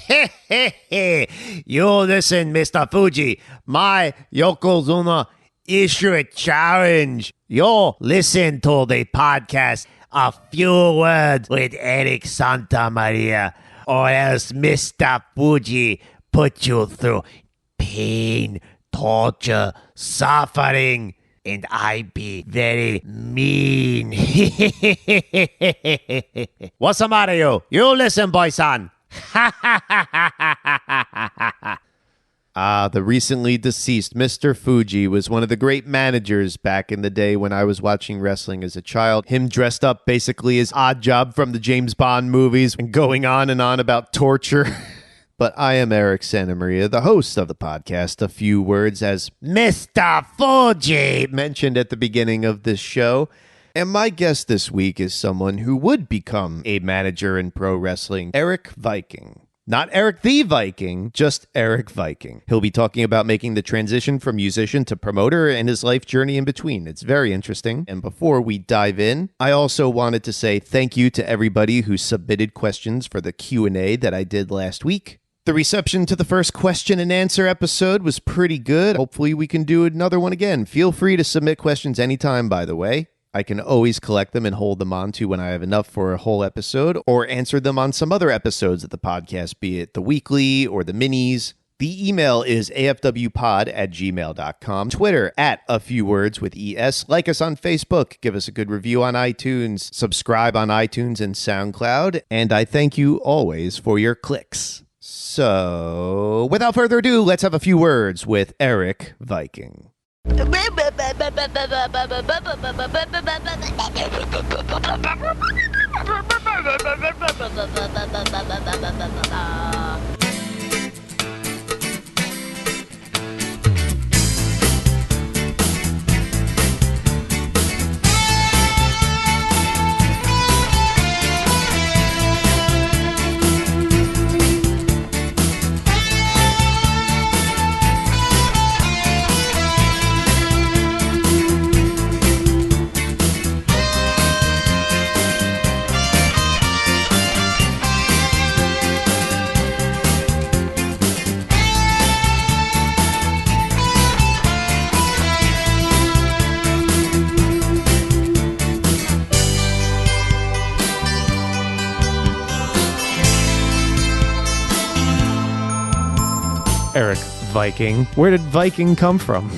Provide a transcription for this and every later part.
You listen, Mr. Fuji. My Yokozuna issue a challenge. You listen to the podcast A Few Words with Eric Santa Maria, or else Mr. Fuji put you through pain, torture, suffering, and I be very mean. What's the matter, you? You listen, boy-san. The recently deceased Mr. Fuji was one of the great managers back in the day when I was watching wrestling as a child. Him dressed up basically as Odd Job from the James Bond movies and going on and on about torture. But I am Eric Santa Maria, the host of the podcast A Few Words, as Mr. Fuji mentioned at the beginning of this show. And my guest this week is someone who would become a manager in pro wrestling, Erik Viking. Not Erik the Viking, just Erik Viking. He'll be talking about making the transition from musician to promoter and his life journey in between. It's very interesting. And before we dive in, I also wanted to say thank you to everybody who submitted questions for the Q&A that I did last week. The reception to the first question and answer episode was pretty good. Hopefully we can do another one again. Feel free to submit questions anytime, by the way. I can always collect them and hold them on to when I have enough for a whole episode, or answer them on some other episodes of the podcast, be it the weekly or the minis. The email is afwpod@gmail.com. Twitter @afewwords with ES. Like us on Facebook. Give us a good review on iTunes. Subscribe on iTunes and SoundCloud. And I thank you always for your clicks. So, without further ado, let's have a few words with Erik Viking. Erik Viking. Where did Viking come from?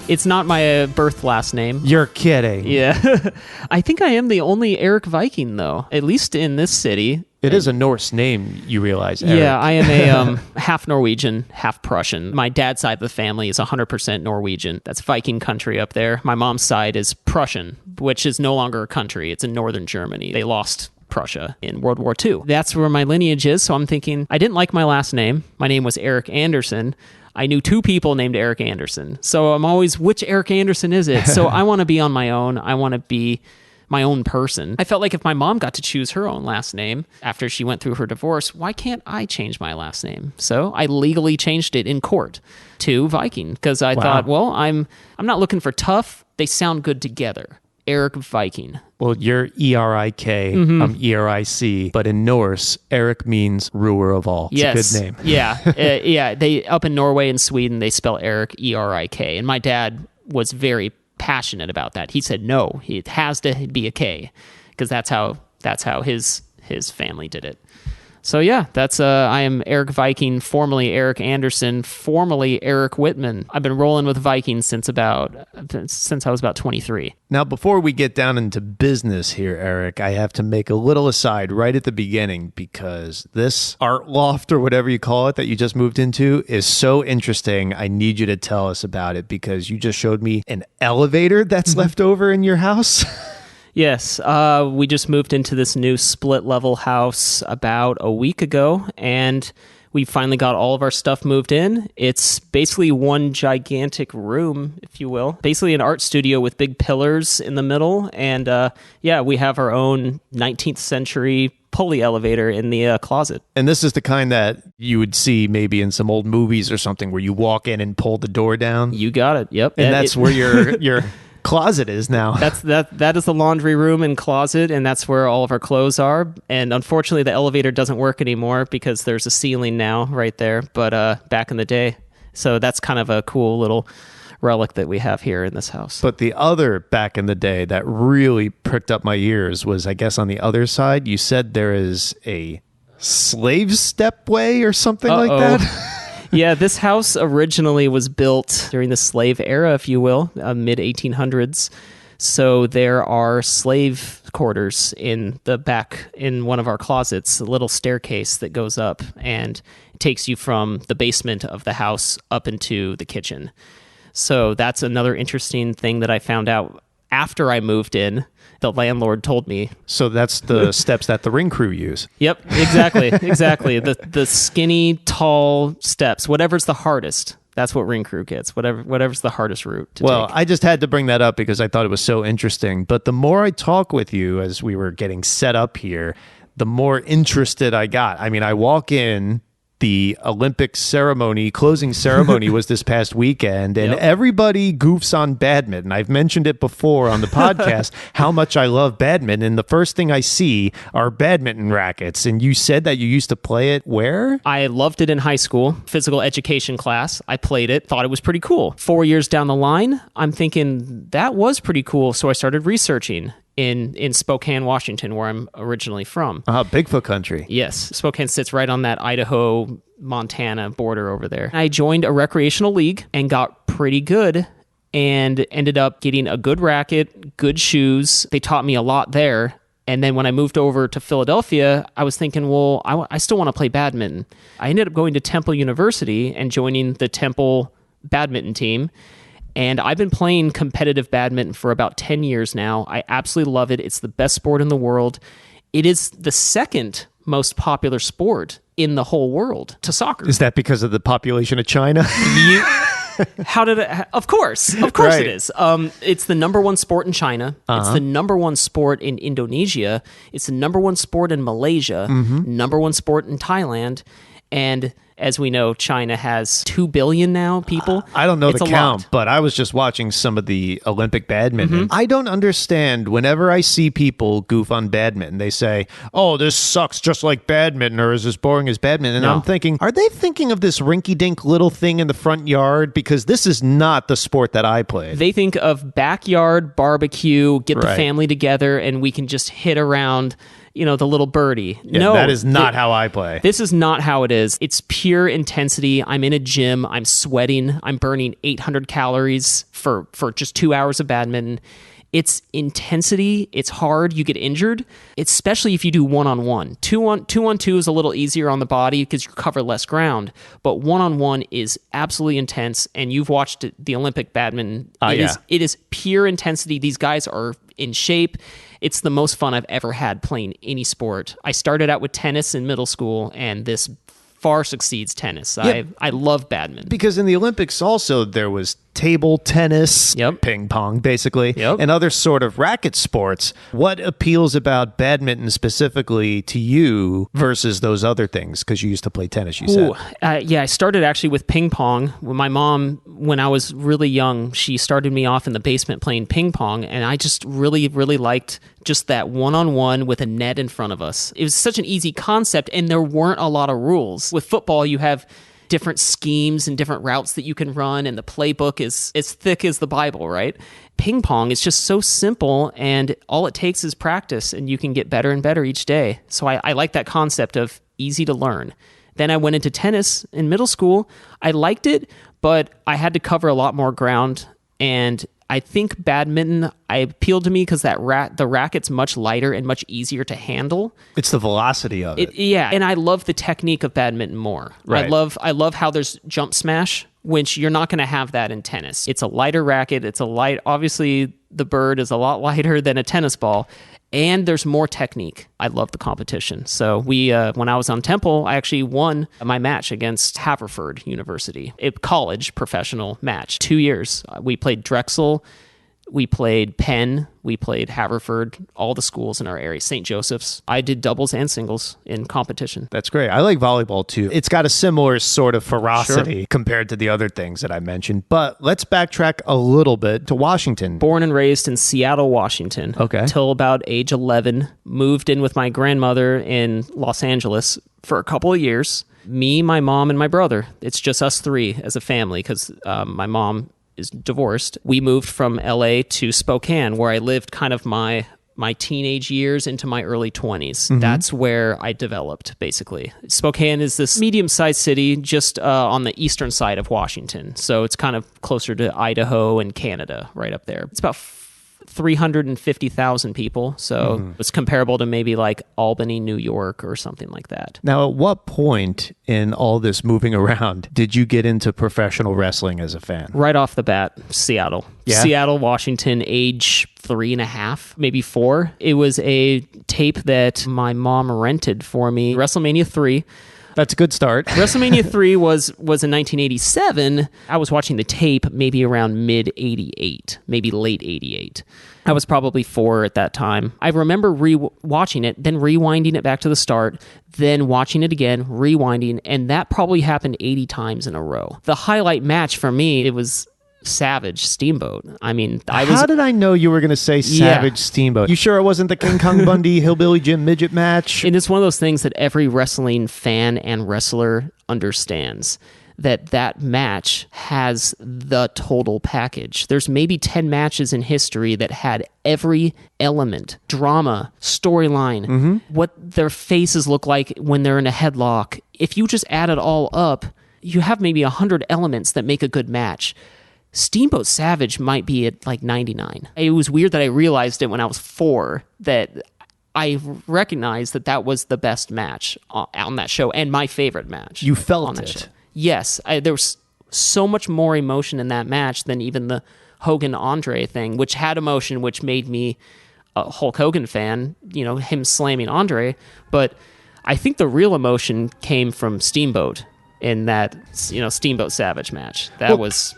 It's not my birth last name. You're kidding. Yeah. I think I am the only Erik Viking, though, at least in this city. It is a Norse name, you realize, Erik. Yeah, I am a half Norwegian, half Prussian. My dad's side of the family is 100% Norwegian. That's Viking country up there. My mom's side is Prussian, which is no longer a country. It's in northern Germany. They lost Prussia in World War II. That's where my lineage is, so I'm thinking, I didn't like my last name. My name was Eric Anderson. I knew two people named Eric Anderson. So I'm always, which Eric Anderson is it? So I want to be on my own. I want to be my own person. I felt like if my mom got to choose her own last name after she went through her divorce, why can't I change my last name? So I legally changed it in court to Viking because I thought, well, I'm not looking for tough. They sound good together. Erik Viking. Well, you're E-R-I-K, I'm E-R-I-C, but in Norse, Erik means ruler of all. It's a good name. Yeah. They up in Norway and Sweden, they spell Erik E-R-I-K, and my dad was very passionate about that. He said, no, it has to be a K, because that's how his family did it. So yeah, that's I am Erik Viking, formerly Eric Anderson, formerly Eric Whitman. I've been rolling with Viking since I was about 23. Now, before we get down into business here, Erik, I have to make a little aside right at the beginning because this art loft or whatever you call it that you just moved into is so interesting. I need you to tell us about it because you just showed me an elevator that's left over in your house. Yes, we just moved into this new split-level house about a week ago, and we finally got all of our stuff moved in. It's basically one gigantic room, if you will. Basically an art studio with big pillars in the middle, and we have our own 19th century pulley elevator in the closet. And this is the kind that you would see maybe in some old movies or something where you walk in and pull the door down? You got it, yep. And that's where your closet is now. That is the laundry room and closet, and that's where all of our clothes are. And unfortunately, the elevator doesn't work anymore because there's a ceiling now right there. But back in the day, so that's kind of a cool little relic that we have here in this house. But the other back in the day that really pricked up my ears was, I guess, on the other side, you said there is a slave stepway or something like that. Yeah, this house originally was built during the slave era, if you will, mid 1800s. So there are slave quarters in the back in one of our closets, a little staircase that goes up and takes you from the basement of the house up into the kitchen. So that's another interesting thing that I found out after I moved in. The landlord told me. So that's the steps that the ring crew use. Yep, exactly. The skinny, tall steps, whatever's the hardest. That's what ring crew gets. Whatever's the hardest route to Well, take. I just had to bring that up because I thought it was so interesting. But the more I talk with you as we were getting set up here, the more interested I got. I mean, I walk in, the Olympic closing ceremony was this past weekend, and everybody goofs on badminton. I've mentioned it before on the podcast, how much I love badminton, and the first thing I see are badminton rackets. And you said that you used to play it where? I loved it in high school, physical education class. I played it, thought it was pretty cool. 4 years down the line, I'm thinking that was pretty cool, so I started researching in Spokane, Washington, where I'm originally from. Bigfoot country. Yes, Spokane sits right on that Idaho-Montana border over there. I joined a recreational league and got pretty good and ended up getting a good racket, good shoes. They taught me a lot there. And then when I moved over to Philadelphia, I was thinking, well, I still want to play badminton. I ended up going to Temple University and joining the Temple badminton team. And I've been playing competitive badminton for about 10 years now. I absolutely love it. It's the best sport in the world. It is the second most popular sport in the whole world to soccer. Is that because of the population of China? Of course Right. it is. It's the number one sport in China. It's the number one sport in Indonesia. It's the number one sport in Malaysia. Number one sport in Thailand. And as we know, China has 2 billion now people. I don't know It's the a count, lot. but I was just watching some of the Olympic badminton. I don't understand whenever I see people goof on badminton, they say, oh, this sucks just like badminton or is as boring as badminton. And No. I'm thinking, are they thinking of this rinky-dink little thing in the front yard? Because this is not the sport that I played. They think of backyard barbecue, get the Right. family together, and we can just hit around, the little birdie. Yeah, No, that is not how I play. This is not how it is. It's pure intensity. I'm in a gym. I'm sweating. I'm burning 800 calories for just 2 hours of badminton. It's intensity. It's hard. You get injured, especially if you do one-on-one. Two-on-two is a little easier on the body because you cover less ground. But one-on-one is absolutely intense. And you've watched the Olympic badminton. It is pure intensity. These guys are in shape. It's the most fun I've ever had playing any sport. I started out with tennis in middle school, and this far succeeds tennis. Yeah. I love badminton. Because in the Olympics also there was table tennis, ping pong basically, and other sort of racket sports. What appeals about badminton specifically to you versus those other things? Because you used to play tennis, you said. I started actually with ping pong. My mom, when I was really young, she started me off in the basement playing ping pong, and I just really, really liked just that one-on-one with a net in front of us. It was such an easy concept, and there weren't a lot of rules. With football, you have different schemes and different routes that you can run, and the playbook is as thick as the Bible, right? Ping pong is just so simple, and all it takes is practice, and you can get better and better each day. So I like that concept of easy to learn. Then I went into tennis in middle school. I liked it, but I had to cover a lot more ground, and I think badminton appealed to me because the racket's much lighter and much easier to handle. It's the velocity of it. Yeah, and I love the technique of badminton more. Right. I love how there's jump smash, which you're not going to have that in tennis. It's a lighter racket. Obviously the bird is a lot lighter than a tennis ball, and there's more technique. I love the competition. So when I was on Temple, I actually won my match against Haverford University, a college professional match. 2 years. We played Drexel. We played Penn. We played Haverford, all the schools in our area, St. Joseph's. I did doubles and singles in competition. That's great. I like volleyball too. It's got a similar sort of ferocity compared to the other things that I mentioned. But let's backtrack a little bit to Washington. Born and raised in Seattle, Washington. Okay. Till about age 11. Moved in with my grandmother in Los Angeles for a couple of years. Me, my mom, and my brother. It's just us three as a family because my mom is divorced. We moved from LA to Spokane, where I lived kind of my teenage years into my early 20s. That's where I developed, basically. Spokane is this medium-sized city just on the eastern side of Washington. So it's kind of closer to Idaho and Canada, right up there. It's about 350,000 people. So it's comparable to maybe like Albany, New York or something like that. Now, at what point in all this moving around did you get into professional wrestling as a fan? Right off the bat, Seattle. Yeah? Seattle, Washington, age 3.5, maybe 4. It was a tape that my mom rented for me, WrestleMania 3. That's a good start. WrestleMania 3 was in 1987. I was watching the tape maybe around mid-88, maybe late 88. I was probably 4 at that time. I remember watching it, then rewinding it back to the start, then watching it again, rewinding, and that probably happened 80 times in a row. The highlight match for me, it was Savage Steamboat. I mean, How did I know you were going to say Savage Steamboat? You sure it wasn't the King Kong Bundy Hillbilly Jim Midget match? And it's one of those things that every wrestling fan and wrestler understands, that match has the total package. There's maybe 10 matches in history that had every element, drama, storyline, what their faces look like when they're in a headlock. If you just add it all up, you have maybe 100 elements that make a good match. Steamboat Savage might be at like 99. It was weird that I realized it when I was 4, that I recognized that was the best match on that show and my favorite match. You felt on that it. show. Yes. There was so much more emotion in that match than even the Hogan-Andre thing, which had emotion, which made me a Hulk Hogan fan, him slamming Andre. But I think the real emotion came from Steamboat in that, Steamboat Savage match. That was...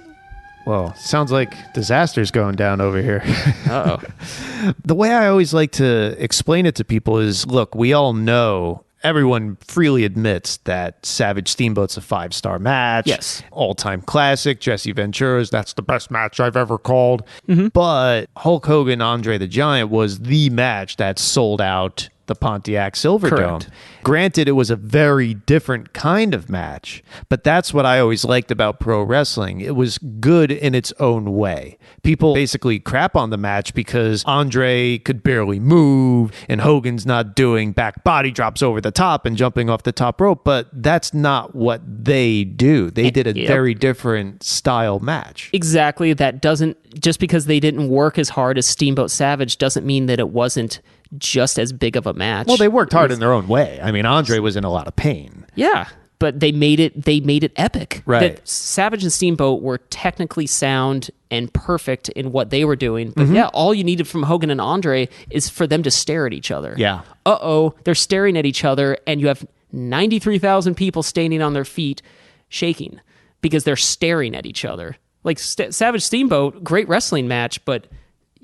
Whoa, sounds like disaster's going down over here. Uh-oh. The way I always like to explain it to people is, look, we all know, everyone freely admits that Savage Steamboat's a 5-star match. Yes. All-time classic. Jesse Ventura's, that's the best match I've ever called. But Hulk Hogan, Andre the Giant was the match that sold out the Pontiac Silverdome. Correct. Granted, it was a very different kind of match, but that's what I always liked about pro wrestling. It was good in its own way. People basically crap on the match because Andre could barely move and Hogan's not doing back body drops over the top and jumping off the top rope, but that's not what they do. They did a very different style match. Exactly. That doesn't, just because they didn't work as hard as Steamboat Savage doesn't mean that it wasn't just as big of a match. Well, they worked hard in their own way. I mean, Andre was in a lot of pain. Yeah, but they made it epic. Right. That Savage and Steamboat were technically sound and perfect in what they were doing. But all you needed from Hogan and Andre is for them to stare at each other. Yeah. They're staring at each other, and you have 93,000 people standing on their feet shaking because they're staring at each other. Like Savage Steamboat, great wrestling match, but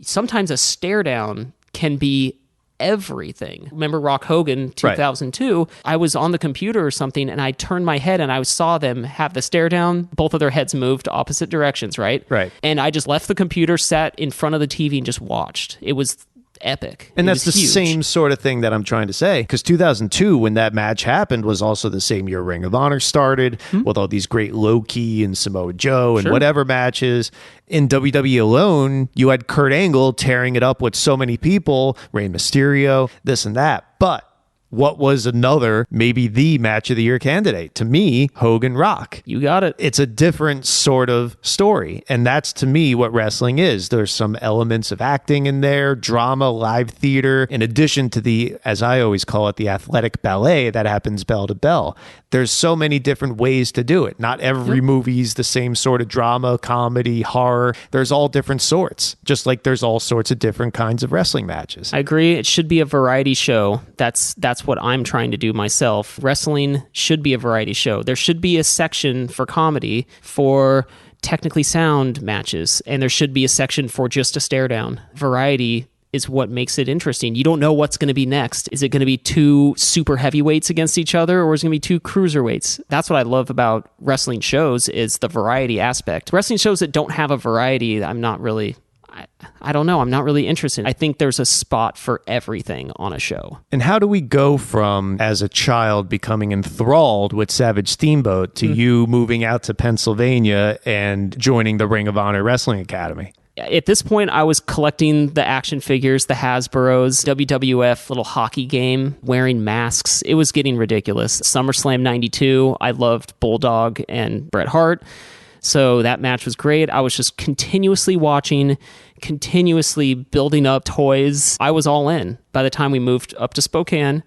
sometimes a stare down can be everything. Remember Rock Hogan 2002? Right. I was on the computer or something and I turned my head and I saw them have the stare down. Both of their heads moved opposite directions, right? Right. And I just left the computer, sat in front of the TV and just watched. It was epic. And that's the same sort of thing that I'm trying to say, because 2002, when that match happened, was also the same year Ring of Honor started with all these great Low-Ki and Samoa Joe and whatever matches. In WWE alone, you had Kurt Angle tearing it up with so many people, Rey Mysterio, this and that. But what was another, maybe the match of the year candidate? To me, Hogan Rock. You got it. It's a different sort of story. And that's, to me, what wrestling is. There's some elements of acting in there, drama, live theater, in addition to the, as I always call it, the athletic ballet that happens bell to bell. There's so many different ways to do it. Not every movie's the same sort of drama, comedy, horror. There's all different sorts, just like there's all sorts of different kinds of wrestling matches. I agree. It should be a variety show. That's what I'm trying to do myself. Wrestling should be a variety show. There should be a section for comedy, for technically sound matches, and there should be a section for just a stare down. Variety is what makes it interesting. You don't know what's going to be next. Is it going to be two super heavyweights against each other, or is it going to be two cruiserweights? That's what I love about wrestling shows, is the variety aspect. Wrestling shows that don't have a variety, I'm not really interested. I think there's a spot for everything on a show. And how do we go from, as a child, becoming enthralled with Savage Steamboat to you moving out to Pennsylvania and joining the Ring of Honor Wrestling Academy? At this point, I was collecting the action figures, the Hasbro's, WWF little hockey game, wearing masks. It was getting ridiculous. SummerSlam 92, I loved Bulldog and Bret Hart. So that match was great. I was just continuously watching, continuously building up toys. I was all in. By the time we moved up to Spokane,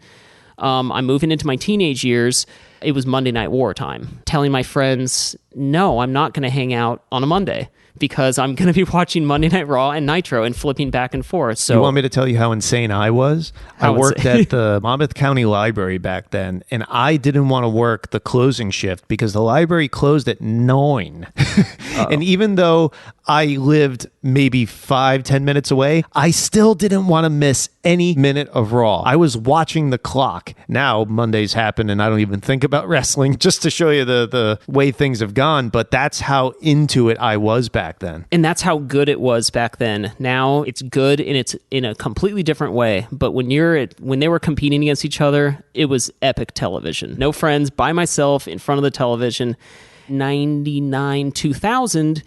I'm moving into my teenage years. It was Monday Night War time. Telling my friends, no, I'm not going to hang out on a Monday, because I'm going to be watching Monday Night Raw and Nitro and flipping back and forth. So, you want me to tell you how insane I was? I worked at the Monmouth County Library back then, and I didn't want to work the closing shift because the library closed at 9. And even though I lived maybe 5-10 minutes away, I still didn't want to miss any minute of Raw. I was watching the clock. Now Mondays happen and I don't even think about wrestling, just to show you the way things have gone. But that's how into it I was back then. And that's how good it was back then. Now it's good, and it's in a completely different way. But when they were competing against each other, it was epic television. No friends, by myself in front of the television. 99, 2000,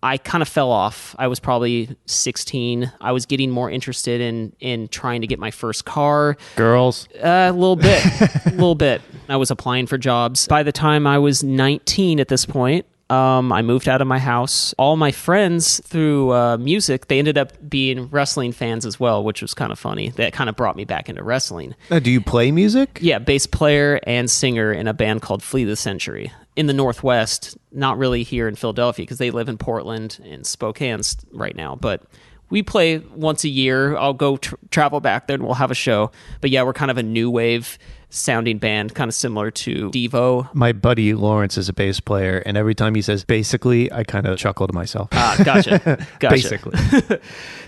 I kind of fell off. I was probably 16. I was getting more interested in trying to get my first car. Girls? A little bit. I was applying for jobs. By the time I was 19 at this point, I moved out of my house. All my friends, through music, they ended up being wrestling fans as well, which was kind of funny. That kind of brought me back into wrestling. Do you play music? Yeah, bass player and singer in a band called Flee the Century. In the Northwest, not really here in Philadelphia, because they live in Portland and Spokane right now. But we play once a year. I'll go travel back there and we'll have a show. But yeah, we're kind of a new wave sounding band, kind of similar to Devo. My buddy Lawrence is a bass player, and every time he says basically, I kind of chuckle to myself. Gotcha. Basically.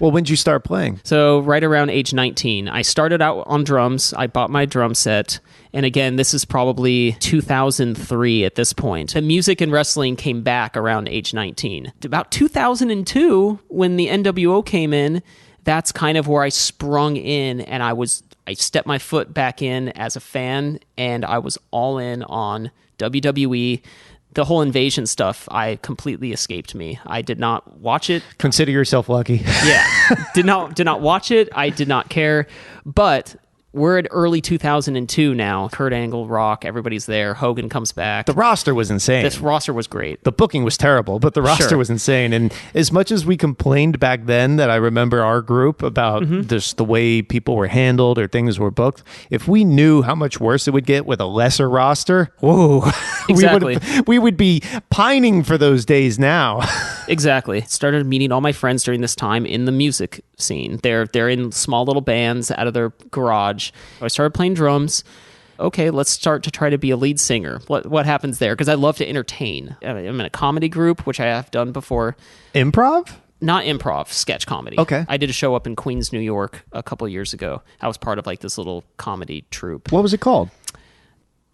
Well, when did you start playing? So right around age 19. I started out on drums. I bought my drum set. And again, this is probably 2003 at this point. The music and wrestling came back around age 19. About 2002, when the NWO came in, that's kind of where I sprung in, and I stepped my foot back in as a fan, and I was all in on WWE. The whole invasion stuff, completely escaped me. I did not watch it. Consider yourself lucky. Yeah. Did not watch it. I did not care. But we're at early 2002 now. Kurt Angle, Rock, everybody's there. Hogan comes back. The roster was insane. This roster was great. The booking was terrible, but the roster was insane. And as much as we complained back then, that I remember our group about just the way people were handled or things were booked, if we knew how much worse it would get with a lesser roster, whoa, exactly. we would be pining for those days now. Exactly. Started meeting all my friends during this time in the music scene. They're in small little bands out of their garage. I started playing drums. Okay, let's start to try to be a lead singer. What happens there? Because I love to entertain. I'm in a comedy group, which I have done before. Improv? Not improv, sketch comedy. Okay. I did a show up in Queens, New York a couple of years ago. I was part of like this little comedy troupe. What was it called?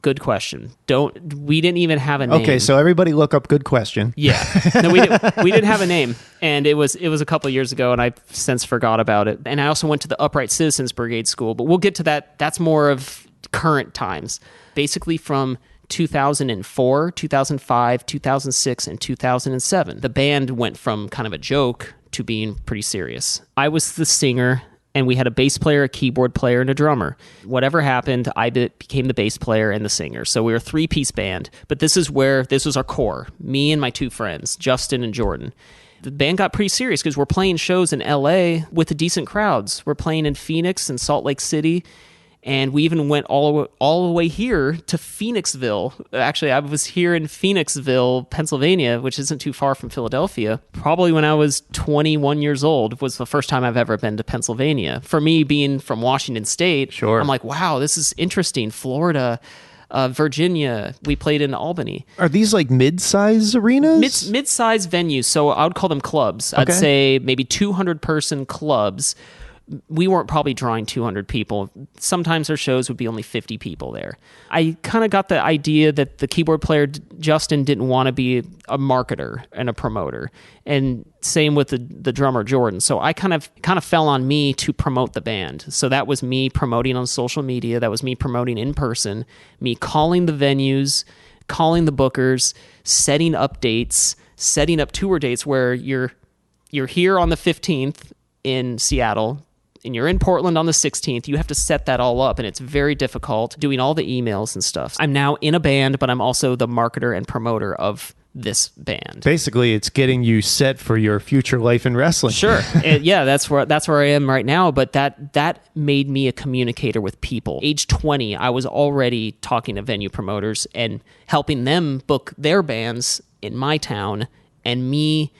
Good question. We didn't even have a name. Okay, so everybody look up Good Question. Yeah. No, we didn't have a name. And it was a couple of years ago, and I since forgot about it. And I also went to the Upright Citizens Brigade School, but we'll get to that. That's more of current times. Basically from 2004, 2005, 2006, and 2007. The band went from kind of a joke to being pretty serious. I was the singer, and we had a bass player, a keyboard player, and a drummer. Whatever happened, I became the bass player and the singer. So we were a 3-piece band, but this was our core. Me and my 2 friends, Justin and Jordan. The band got pretty serious because we're playing shows in LA with the decent crowds. We're playing in Phoenix and Salt Lake City. And we even went all the way here to Phoenixville. Actually, I was here in Phoenixville, Pennsylvania, which isn't too far from Philadelphia. Probably when I was 21 years old was the first time I've ever been to Pennsylvania. For me, being from Washington State, sure. I'm like, wow, this is interesting. Florida, Virginia. We played in Albany. Are these like mid-size arenas? Mid-size venues, so I would call them clubs. I'd say maybe 200-person clubs. We weren't probably drawing 200 people. Sometimes our shows would be only 50 people there. I kind of got the idea that the keyboard player, Justin, didn't want to be a marketer and a promoter. And same with the drummer, Jordan. So I kind of fell on me to promote the band. So that was me promoting on social media. That was me promoting in person, me calling the venues, calling the bookers, setting up dates, setting up tour dates where you're here on the 15th in Seattle, and you're in Portland on the 16th, you have to set that all up, and it's very difficult doing all the emails and stuff. I'm now in a band, but I'm also the marketer and promoter of this band. Basically, it's getting you set for your future life in wrestling. Sure. Yeah, that's where I am right now, but that made me a communicator with people. Age 20, I was already talking to venue promoters and helping them book their bands in my town, and me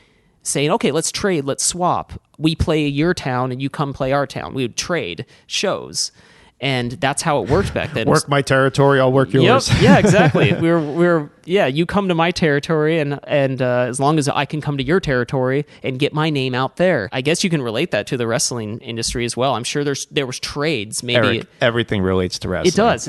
saying, okay, let's trade, let's swap. We play your town and you come play our town. We would trade shows. And that's how it worked back then. Work my territory, I'll work yours. Yep. Yeah, exactly. You come to my territory, and as long as I can come to your territory and get my name out there. I guess you can relate that to the wrestling industry as well. I'm sure there was trades. Maybe Eric, everything relates to wrestling. It does.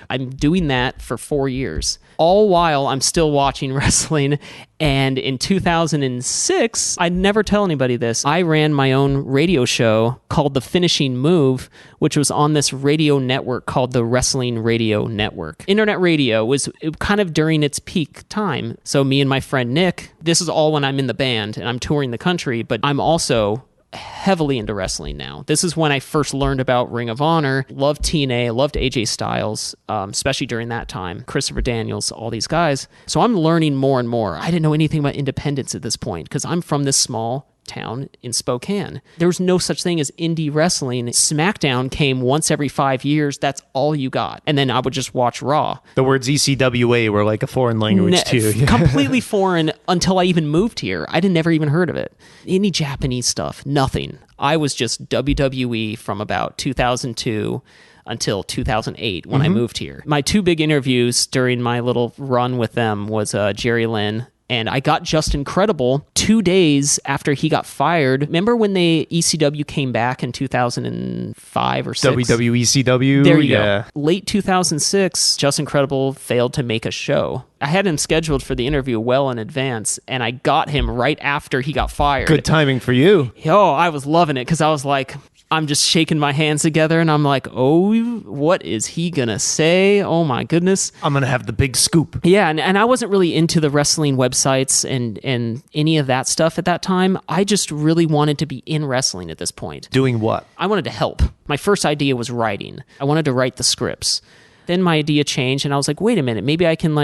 I'm doing that for 4 years, all while I'm still watching wrestling. And in 2006, I'd never tell anybody this, I ran my own radio show called The Finishing Move, which was on this radio network called the Wrestling Radio Network. Internet radio was kind of during its peak time. So me and my friend Nick, this is all when I'm in the band and I'm touring the country, but I'm also heavily into wrestling now. This is when I first learned about Ring of Honor, loved TNA, loved AJ Styles, especially during that time, Christopher Daniels, all these guys. So I'm learning more and more. I didn't know anything about independence at this point because I'm from this small town in Spokane. There was no such thing as indie wrestling. SmackDown came once every 5 years. That's all you got. And then I would just watch Raw. The words ECWA were like a foreign language too. Completely foreign until I even moved here. I had never even heard of it. Any Japanese stuff, nothing. I was just WWE from about 2002 until 2008 when I moved here. My two big interviews during my little run with them was Jerry Lynn, and I got Justin Credible 2 days after he got fired. Remember when the ECW came back in 2005 or 6? WWECW? There you go. Late 2006, Justin Credible failed to make a show. I had him scheduled for the interview well in advance, and I got him right after he got fired. Good timing for you. Oh, I was loving it because I was like, I'm just shaking my hands together and I'm like, oh, what is he going to say? Oh my goodness. I'm going to have the big scoop. Yeah, and I wasn't really into the wrestling websites and any of that stuff at that time. I just really wanted to be in wrestling at this point. Doing what? I wanted to help. My first idea was writing. I wanted to write the scripts. Then my idea changed and I was like, wait a minute, maybe I can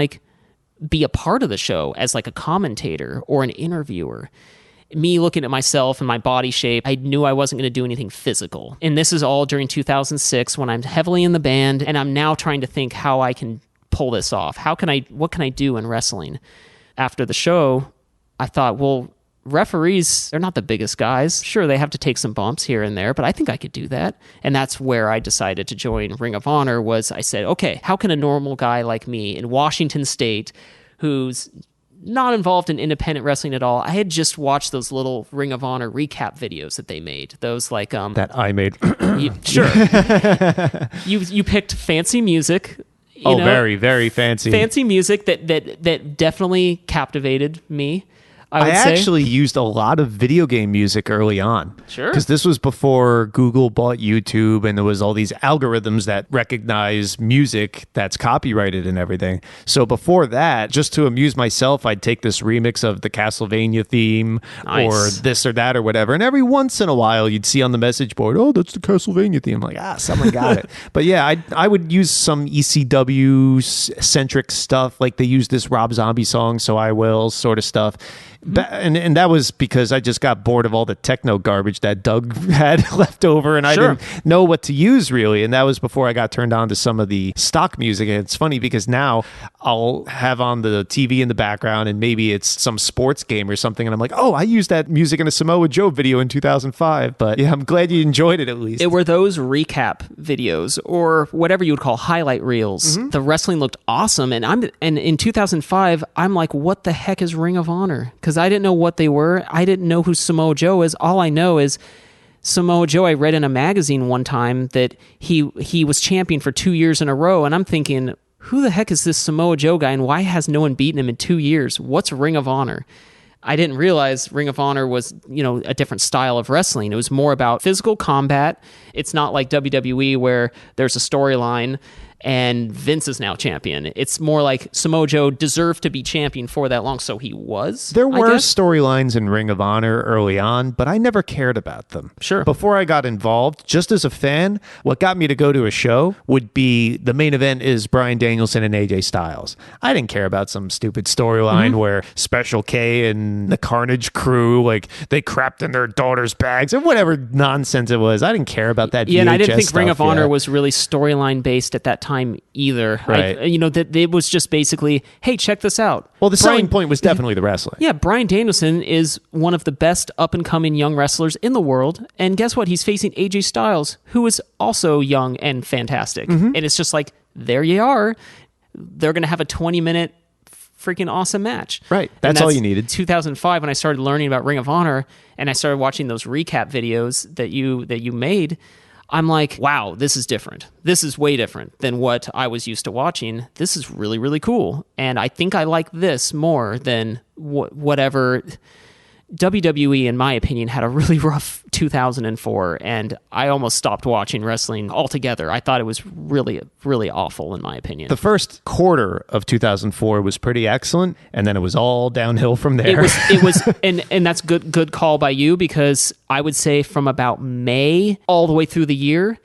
be a part of the show as a commentator or an interviewer. Me looking at myself and my body shape, I knew I wasn't going to do anything physical. And this is all during 2006 when I'm heavily in the band and I'm now trying to think how I can pull this off. What can I do in wrestling? After the show, I thought, well, referees, they're not the biggest guys. Sure, they have to take some bumps here and there, but I think I could do that. And that's where I decided to join Ring of Honor. I said, okay, how can a normal guy like me in Washington State who's not involved in independent wrestling at all. I had just watched those little Ring of Honor recap videos that they made. Those that I made. Sure. You picked fancy music. Very, very fancy. Fancy music that definitely captivated me. I actually used a lot of video game music early on. Sure. Because this was before Google bought YouTube and there was all these algorithms that recognize music that's copyrighted and everything. So before that, just to amuse myself, I'd take this remix of the Castlevania theme or this or that or whatever. And every once in a while, you'd see on the message board, oh, that's the Castlevania theme. I'm like, someone got it. But yeah, I would use some ECW-centric stuff. Like they use this Rob Zombie song, So I Will sort of stuff. And that was because I just got bored of all the techno garbage that Doug had left over, and I didn't know what to use really. And that was before I got turned on to some of the stock music. And it's funny because now I'll have on the TV in the background, and maybe it's some sports game or something, and I'm like, oh, I used that music in a Samoa Joe video in 2005. But yeah, I'm glad you enjoyed it at least. It were those recap videos or whatever you would call highlight reels. The wrestling looked awesome, and in 2005, I'm like, what the heck is Ring of Honor? Because I didn't know what they were. I didn't know who Samoa Joe is. All I know is Samoa Joe. I read in a magazine one time that he was champion for 2 years in a row, and I'm thinking, who the heck is this Samoa Joe guy, and why has no one beaten him in 2 years? What's Ring of Honor? I didn't realize Ring of Honor was, a different style of wrestling. It was more about physical combat. It's not like WWE where there's a storyline and Vince is now champion. It's more like Samoa Joe deserved to be champion for that long, so he was. There were storylines in Ring of Honor early on, but I never cared about them. Sure. Before I got involved, just as a fan, what got me to go to a show would be the main event is Bryan Danielson and AJ Styles. I didn't care about some stupid storyline where Special K and the Carnage crew, like, they crapped in their daughter's bags or whatever nonsense it was. I didn't care about that. Yeah, VHS and I didn't think stuff, Ring of Honor was really storyline based at that time either. Right. That it was just basically, hey, check this out. Well, the selling point was definitely the wrestling. Yeah, Bryan Danielson is one of the best up-and-coming young wrestlers in the world, and guess what? He's facing AJ Styles, who is also young and fantastic. And it's just like, there you are. They're going to have a 20-minute freaking awesome match. Right. That's all you needed. 2005, when I started learning about Ring of Honor, and I started watching those recap videos that you made, I'm like, wow, this is different. This is way different than what I was used to watching. This is really, really cool. And I think I like this more than whatever. WWE, in my opinion, had a really rough 2004, and I almost stopped watching wrestling altogether. I thought it was really, really awful, in my opinion. The first quarter of 2004 was pretty excellent, and then it was all downhill from there. It was, and that's good call by you, because I would say from about May all the way through the year,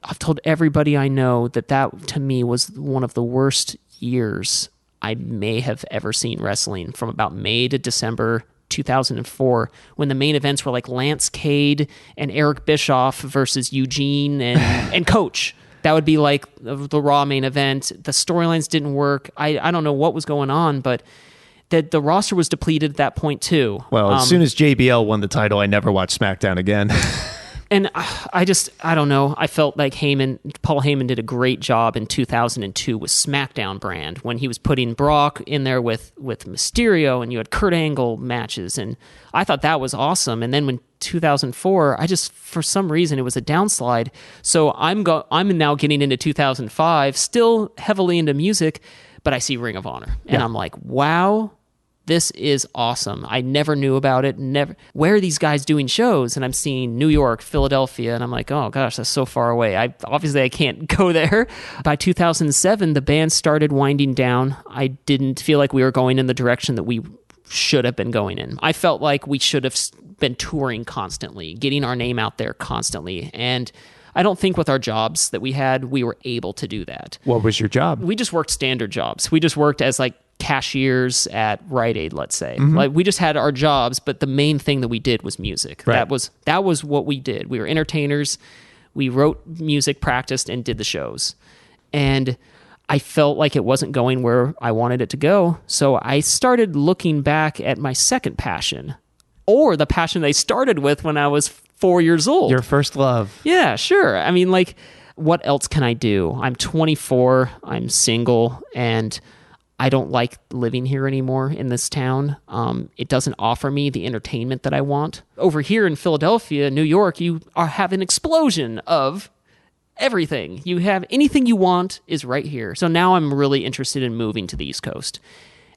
I've told everybody I know that to me was one of the worst years I may have ever seen wrestling, from about May to December 2004, when the main events were like Lance Cade and Eric Bischoff versus Eugene and Coach. That would be like the Raw main event. The storylines didn't work. I don't know what was going on, but the roster was depleted at that point too. Well, as soon as JBL won the title, I never watched SmackDown again. And I don't know. I felt like Paul Heyman did a great job in 2002 with SmackDown brand, when he was putting Brock in there with Mysterio, and you had Kurt Angle matches, and I thought that was awesome. And then when 2004, for some reason, it was a downslide. So I'm now getting into 2005, still heavily into music, but I see Ring of Honor, and I'm like, wow. This is awesome. I never knew about it. Where are these guys doing shows? And I'm seeing New York, Philadelphia, and I'm like, oh gosh, that's so far away. I can't go there. By 2007, the band started winding down. I didn't feel like we were going in the direction that we should have been going in. I felt like we should have been touring constantly, getting our name out there constantly. And I don't think with our jobs that we had, we were able to do that. What was your job? We just worked standard jobs. We just worked as like cashiers at Rite Aid, let's say. Like, we just had our jobs, but the main thing that we did was music. Right. That was what we did. We were entertainers. We wrote music, practiced, and did the shows. And I felt like it wasn't going where I wanted it to go. So I started looking back at my second passion, or the passion they started with when I was 4 years old. Your first love. Yeah, sure. I mean, like, what else can I do? I'm 24, I'm single, and I don't like living here anymore in this town. It doesn't offer me the entertainment that I want. Over here in Philadelphia, New York, you have an explosion of everything. You have anything you want is right here. So now I'm really interested in moving to the East Coast.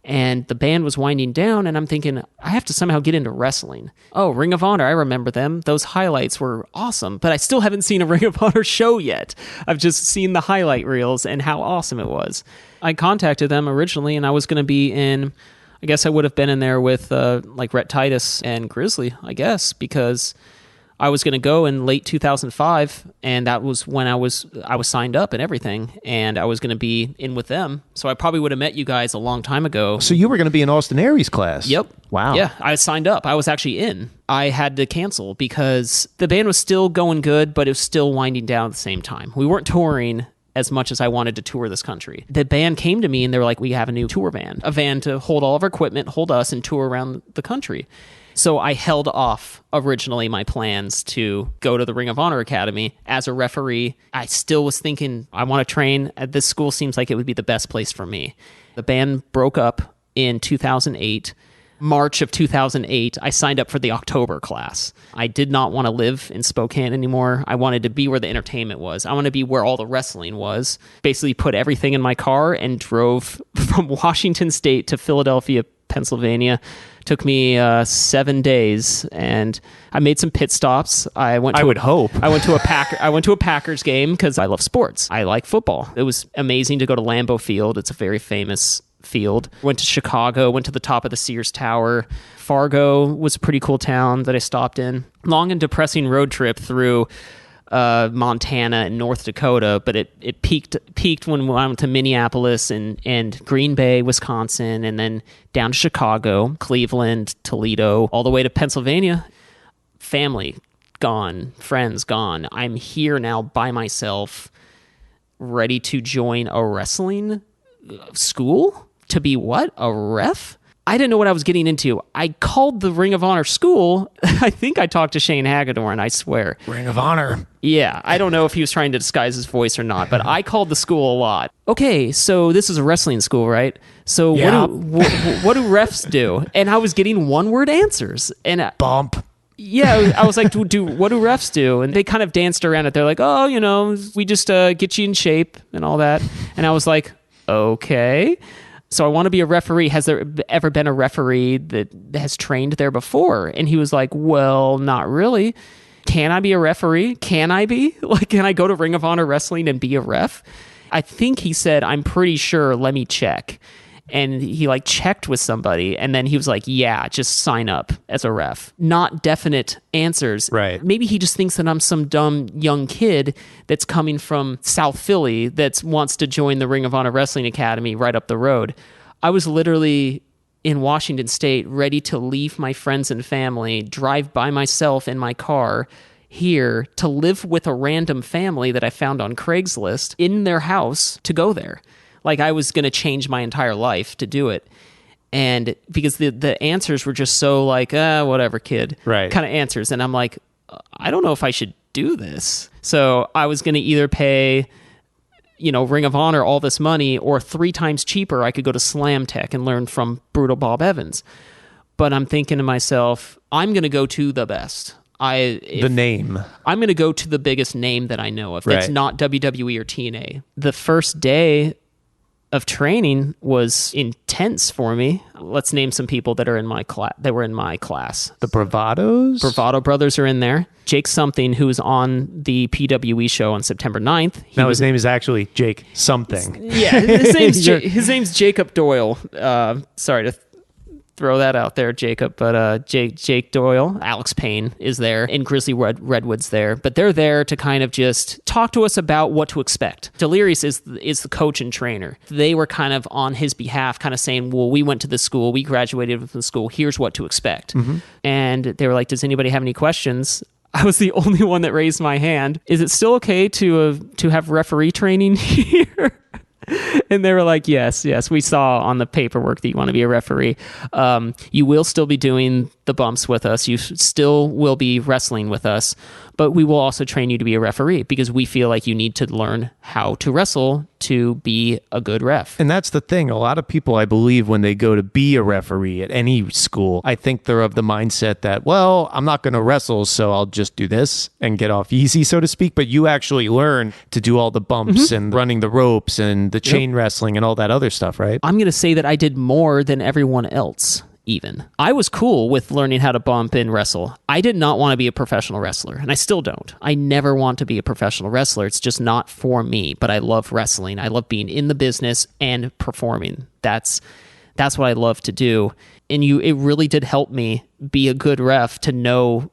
And the band was winding down, and I'm thinking, I have to somehow get into wrestling. Oh, Ring of Honor, I remember them. Those highlights were awesome, but I still haven't seen a Ring of Honor show yet. I've just seen the highlight reels and how awesome it was. I contacted them originally, and I was going to be in, I guess I would have been in there with like Rhett Titus and Grizzly, I guess, because I was going to go in late 2005, and that was when I was signed up and everything, and I was going to be in with them. So I probably would have met you guys a long time ago. So you were going to be in Austin Aries' class? Yep. Wow. Yeah, I signed up. I was actually in. I had to cancel because the band was still going good, but it was still winding down at the same time. We weren't touring as much as I wanted to tour this country. The band came to me and they were like, we have a new tour van, a van to hold all of our equipment, hold us, and tour around the country. So I held off originally my plans to go to the Ring of Honor Academy as a referee. I still was thinking, I want to train at this school. Seems like it would be the best place for me. The band broke up in 2008. March of 2008, I signed up for the October class. I did not want to live in Spokane anymore. I wanted to be where the entertainment was. I want to be where all the wrestling was. Basically put everything in my car and drove from Washington State to Philadelphia, Pennsylvania. Took me 7 days, and I made some pit stops. I went to a Packers game because I love sports. I like football. It was amazing to go to Lambeau Field. It's a very famous field. Went to Chicago, went to the top of the Sears Tower. Fargo was a pretty cool town that I stopped in. Long and depressing road trip through Montana and North Dakota, but it peaked when I went to Minneapolis and Green Bay, Wisconsin, and then down to Chicago, Cleveland, Toledo, all the way to Pennsylvania. Family gone, friends gone. I'm here now by myself, ready to join a wrestling school to be what? A ref? I didn't know what I was getting into. I called the Ring of Honor school. I think I talked to Shane Hagedorn, I swear. Ring of Honor. Yeah, I don't know if he was trying to disguise his voice or not, but I called the school a lot. Okay, so this is a wrestling school, right? So Yeah. what do refs do? And I was getting one-word answers. And Bump. yeah, I was like, what do refs do? And they kind of danced around it. They're like, oh, we just get you in shape and all that. And I was like, okay. So I want to be a referee. Has there ever been a referee that has trained there before? And he was like, well, not really. Can I be a referee? Can I be? Like, can I go to Ring of Honor Wrestling and be a ref? I think he said, I'm pretty sure, let me check. And he checked with somebody, and then he was like, yeah, just sign up as a ref. Not definite answers. Right. Maybe he just thinks that I'm some dumb young kid that's coming from South Philly that wants to join the Ring of Honor Wrestling Academy right up the road. I was literally in Washington State, ready to leave my friends and family, drive by myself in my car here to live with a random family that I found on Craigslist in their house to go there. Like I was going to change my entire life to do it. And because the answers were just so whatever, kid, right, kind of answers. And I'm like, I don't know if I should do this. So I was going to either pay, Ring of Honor all this money, or 3 times cheaper, I could go to Slam Tech and learn from Brutal Bob Evans. But I'm thinking to myself, I'm going to go to the best. I'm going to go to the biggest name that I know of. That's not WWE or TNA. The first day of training was intense for me. Let's name some people that are in my class. That were in my class. The Bravados? Bravado brothers are in there. Jake Something, who's on the PWE show on September 9th. His name is actually Jake Something. Yeah, his name's Jacob Doyle. Sorry to throw that out there, Jacob, but Jake Doyle, Alex Payne is there, and Grizzly Redwood's there, but they're there to kind of just talk to us about what to expect. Delirious is the coach and trainer. They were kind of on his behalf, kind of saying, well, we went to this school, we graduated from the school, here's what to expect. Mm-hmm. And they were like, does anybody have any questions? I was the only one that raised my hand. Is it still okay to have referee training here? And they were like, yes, we saw on the paperwork that you want to be a referee. You will still be doing the bumps with us. You still will be wrestling with us, but we will also train you to be a referee because we feel like you need to learn how to wrestle to be a good ref. And that's the thing. A lot of people, I believe, when they go to be a referee at any school, I think they're of the mindset that, well, I'm not going to wrestle, so I'll just do this and get off easy, so to speak. But you actually learn to do all the bumps and running the ropes and the chain wrestling and all that other stuff, right? I'm going to say that I did more than everyone else. Even I was cool with learning how to bump and wrestle. I did not want to be a professional wrestler, and I still don't. I never want to be a professional wrestler. It's just not for me, but I love wrestling. I love being in the business and performing. That's what I love to do. And it really did help me be a good ref to know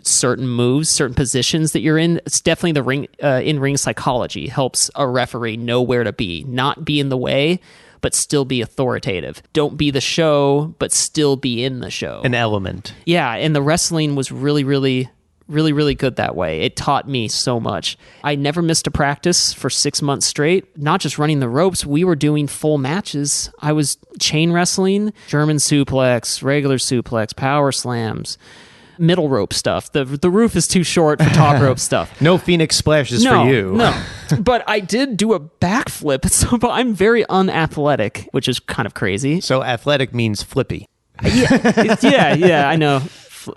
certain moves, certain positions that you're in. It's definitely the ring in-ring psychology helps a referee know where to be, not be in the way, but still be authoritative. Don't be the show, but still be in the show. An element. Yeah, and the wrestling was really good that way. It taught me so much. I never missed a practice for 6 months straight. Not just running the ropes, we were doing full matches. I was chain wrestling, German suplex, regular suplex, power slams, middle rope stuff. The roof is too short for top rope stuff. No Phoenix splashes for you. No. But I did do a backflip, so I'm very unathletic, which is kind of crazy. So athletic means flippy. Yeah, I know.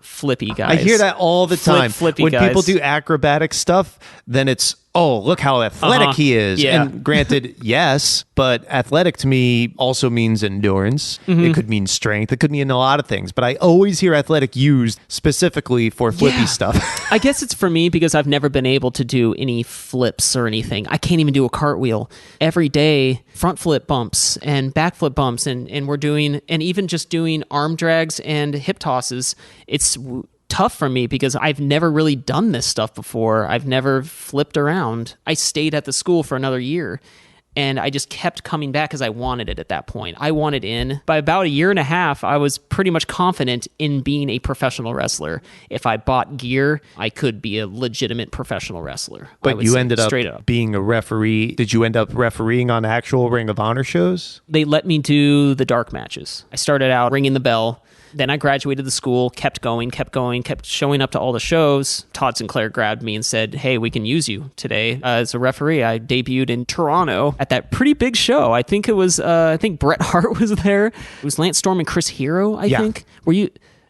Flippy guys. I hear that all the time. Flippy when guys. people do acrobatic stuff, then it's, oh, look how athletic he is. Yeah. And granted, yes, but athletic to me also means endurance. It could mean strength. It could mean a lot of things. But I always hear athletic used specifically for flippy stuff. I guess it's for me because I've never been able to do any flips or anything. I can't even do a cartwheel. Every day, front flip bumps and back flip bumps, and we're doing, and even just doing arm drags and hip tosses, it's tough for me because I've never really done this stuff before. I've never flipped around. I stayed at the school for another year, and I just kept coming back because I wanted it at that point. I wanted in. By about a year and a half, I was pretty much confident in being a professional wrestler. If I bought gear, I could be a legitimate professional wrestler. But you ended up being a referee. Did you end up refereeing on actual Ring of Honor shows? They let me do the dark matches. I started out ringing the bell. Then I graduated the school, kept showing up to all the shows. Todd Sinclair grabbed me and said, hey, we can use you today as a referee. I debuted in Toronto at that pretty big show. I think it was, Bret Hart was there. It was Lance Storm and Chris Hero, I think.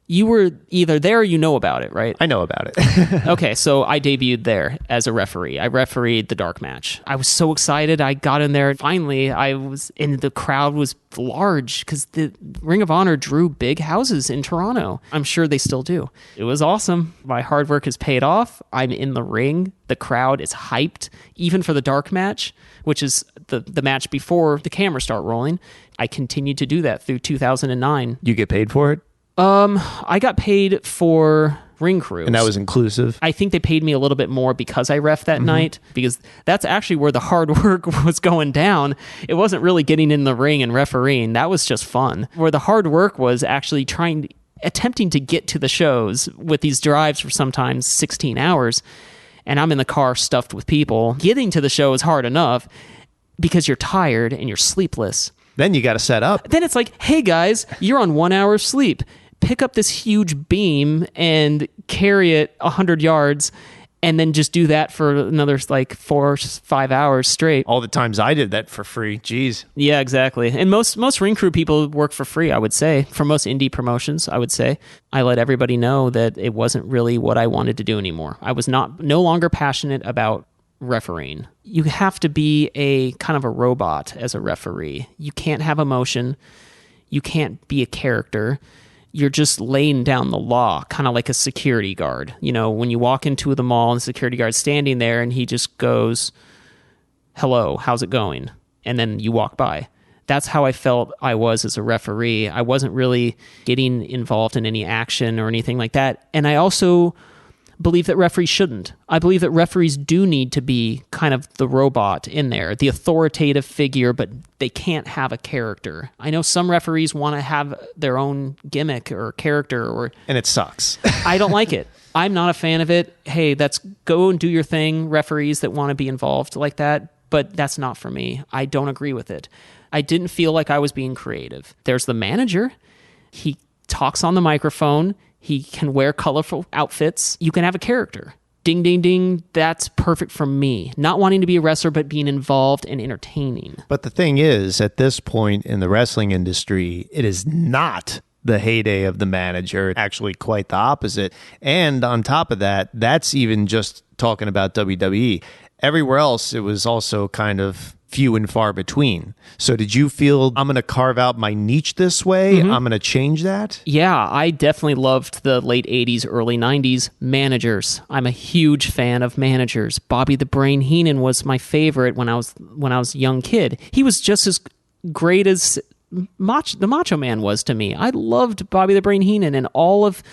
You were either there or you know about it, right? I know about it. Okay, so I debuted there as a referee. I refereed the dark match. I was so excited. I got in there. Finally, the crowd was large because the Ring of Honor drew big houses in Toronto. I'm sure they still do. It was awesome. My hard work has paid off. I'm in the ring. The crowd is hyped, even for the dark match, which is the match before the cameras start rolling. I continued to do that through 2009. You get paid for it? I got paid for ring crews. And that was inclusive? I think they paid me a little bit more because I ref that night, because that's actually where the hard work was going down. It wasn't really getting in the ring and refereeing. That was just fun. Where the hard work was actually attempting to get to the shows with these drives for sometimes 16 hours. And I'm in the car stuffed with people. Getting to the show is hard enough because you're tired and you're sleepless. Then you got to set up. Then it's like, hey guys, you're on 1 hour of sleep. Pick up this huge beam and carry it 100 yards and then just do that for another 4 or 5 hours straight. All the times I did that for free. Jeez. Yeah, exactly. And most ring crew people work for free, I would say. For most indie promotions, I would say. I let everybody know that it wasn't really what I wanted to do anymore. I was no longer passionate about refereeing. You have to be a kind of a robot as a referee. You can't have emotion. You can't be a character. You're just laying down the law, kind of like a security guard. You know, when you walk into the mall and the security guard's standing there and he just goes, hello, how's it going? And then you walk by. That's how I felt I was as a referee. I wasn't really getting involved in any action or anything like that. And I also believe that referees shouldn't. I believe that referees do need to be kind of the robot in there, the authoritative figure, but they can't have a character. I know some referees want to have their own gimmick or character, and it sucks. I don't like it. I'm not a fan of it. Hey, go and do your thing, referees that want to be involved like that, but that's not for me. I don't agree with it. I didn't feel like I was being creative. There's the manager. He talks on the microphone. He can wear colorful outfits. You can have a character. Ding, ding, ding. That's perfect for me. Not wanting to be a wrestler, but being involved and entertaining. But the thing is, at this point in the wrestling industry, it is not the heyday of the manager. Actually, quite the opposite. And on top of that, that's even just talking about WWE. Everywhere else, it was also kind of few and far between. So did you feel, I'm going to carve out my niche this way? I'm going to change that? Yeah, I definitely loved the late 80s, early 90s managers. I'm a huge fan of managers. Bobby the Brain Heenan was my favorite when I was a young kid. He was just as great as the Macho Man was to me. I loved Bobby the Brain Heenan and all of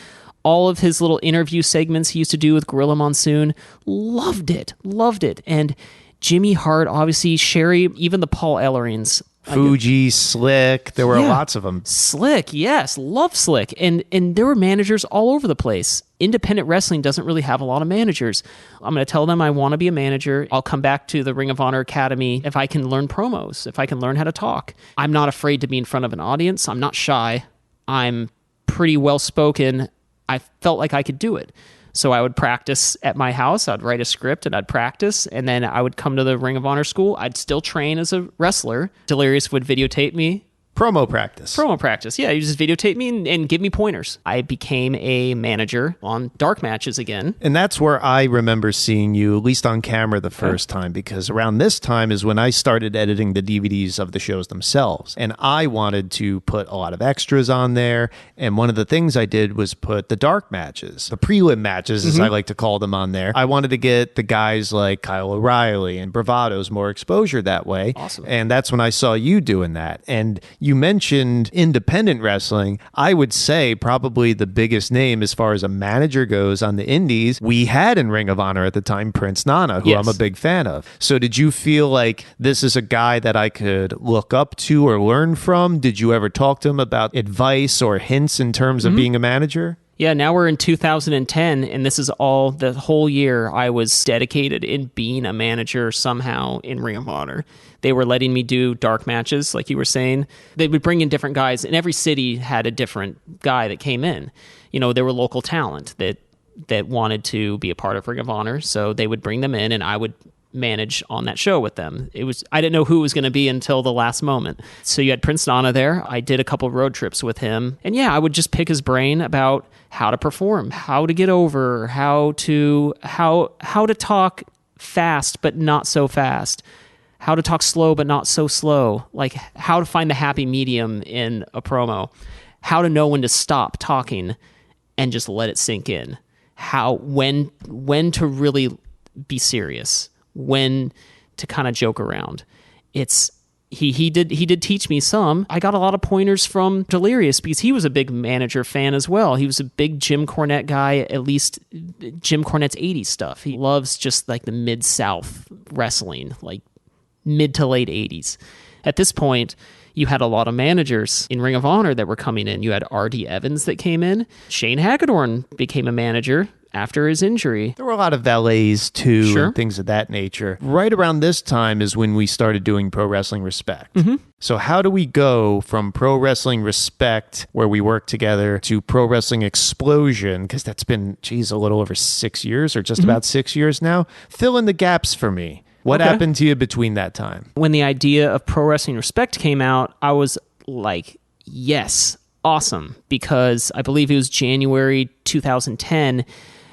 all of his little interview segments he used to do with Gorilla Monsoon. Loved it. And Jimmy Hart, obviously, Sherry, even the Paul Ellerings. Fuji, Slick, there were lots of them. Slick, yes, love Slick. And there were managers all over the place. Independent wrestling doesn't really have a lot of managers. I'm going to tell them I want to be a manager. I'll come back to the Ring of Honor Academy if I can learn promos, if I can learn how to talk. I'm not afraid to be in front of an audience. I'm not shy. I'm pretty well spoken. I felt like I could do it. So I would practice at my house. I'd write a script and I'd practice. And then I would come to the Ring of Honor school. I'd still train as a wrestler. Delirious would videotape me. Promo practice. Yeah, you just videotape me and give me pointers. I became a manager on dark matches again. And that's where I remember seeing you, at least on camera, the first time, because around this time is when I started editing the DVDs of the shows themselves. And I wanted to put a lot of extras on there. And one of the things I did was put the dark matches, the prelim matches, as I like to call them, on there. I wanted to get the guys like Kyle O'Reilly and Bravado's more exposure that way. Awesome. And that's when I saw you doing that. And you mentioned independent wrestling. I would say probably the biggest name as far as a manager goes on the indies we had in Ring of Honor at the time, Prince Nana, who I'm a big fan of. So did you feel like this is a guy that I could look up to or learn from? Did you ever talk to him about advice or hints in terms of being a manager? Yeah, now we're in 2010, and this is all the whole year I was dedicated in being a manager somehow in Ring of Honor. They were letting me do dark matches, like you were saying. They would bring in different guys, and every city had a different guy that came in. You know, there were local talent that wanted to be a part of Ring of Honor, so they would bring them in, and I would manage on that show with them. I didn't know who it was going to be until the last moment. So you had Prince Nana there. I did a couple road trips with him. And yeah, I would just pick his brain about how to perform, how to get over, how to talk fast but not so fast, how to talk slow but not so slow, like how to find the happy medium in a promo, how to know when to stop talking and just let it sink in, when to really be serious, when to kind of joke around. He did teach me some. I got a lot of pointers from Delirious because he was a big manager fan as well. He was a big Jim Cornette guy, at least Jim Cornette's 80s stuff. He loves just like the Mid-South wrestling, like mid to late 80s. At this point, you had a lot of managers in Ring of Honor that were coming in. You had R.D. Evans that came in. Shane Hagedorn became a manager after his injury. There were a lot of valets too, and things of that nature. Right around this time is when we started doing Pro Wrestling Respect. So how do we go from Pro Wrestling Respect, where we work together, to Pro Wrestling Explosion? Because that's been, a little over 6 years, or just about 6 years now. Fill in the gaps for me. What happened to you between that time? When the idea of Pro Wrestling Respect came out, I was like, yes, awesome. Because I believe it was January 2010.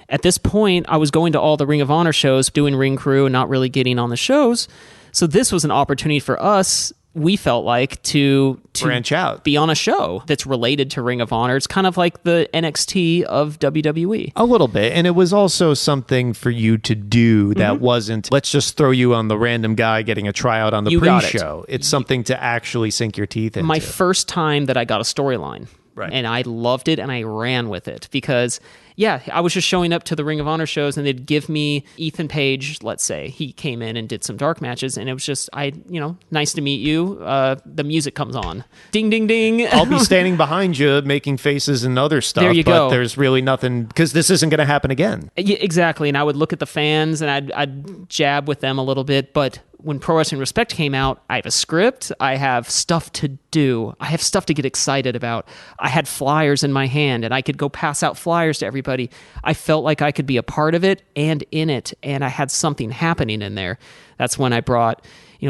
At this point, I was going to all the Ring of Honor shows, doing ring crew and not really getting on the shows. So this was an opportunity for us, we felt like, to branch out, be on a show that's related to Ring of Honor. It's kind of like the NXT of WWE. A little bit. And it was also something for you to do that wasn't, let's just throw you on the random guy getting a tryout on the pre-show. It's something to actually sink your teeth into. My first time that I got a storyline. Right. And I loved it, and I ran with it because, I was just showing up to the Ring of Honor shows, and they'd give me Ethan Page, let's say. He came in and did some dark matches, and it was just, nice to meet you. The music comes on. Ding, ding, ding. I'll be standing behind you making faces and other stuff. There you go. But there's really nothing, because this isn't going to happen again. Yeah, exactly. And I would look at the fans, and I'd jab with them a little bit, but when Pro Wrestling Respect came out, I have a script, I have stuff to do, I have stuff to get excited about. I had flyers in my hand, and I could go pass out flyers to everybody. I felt like I could be a part of it and in it, and I had something happening in there. That's when I brought,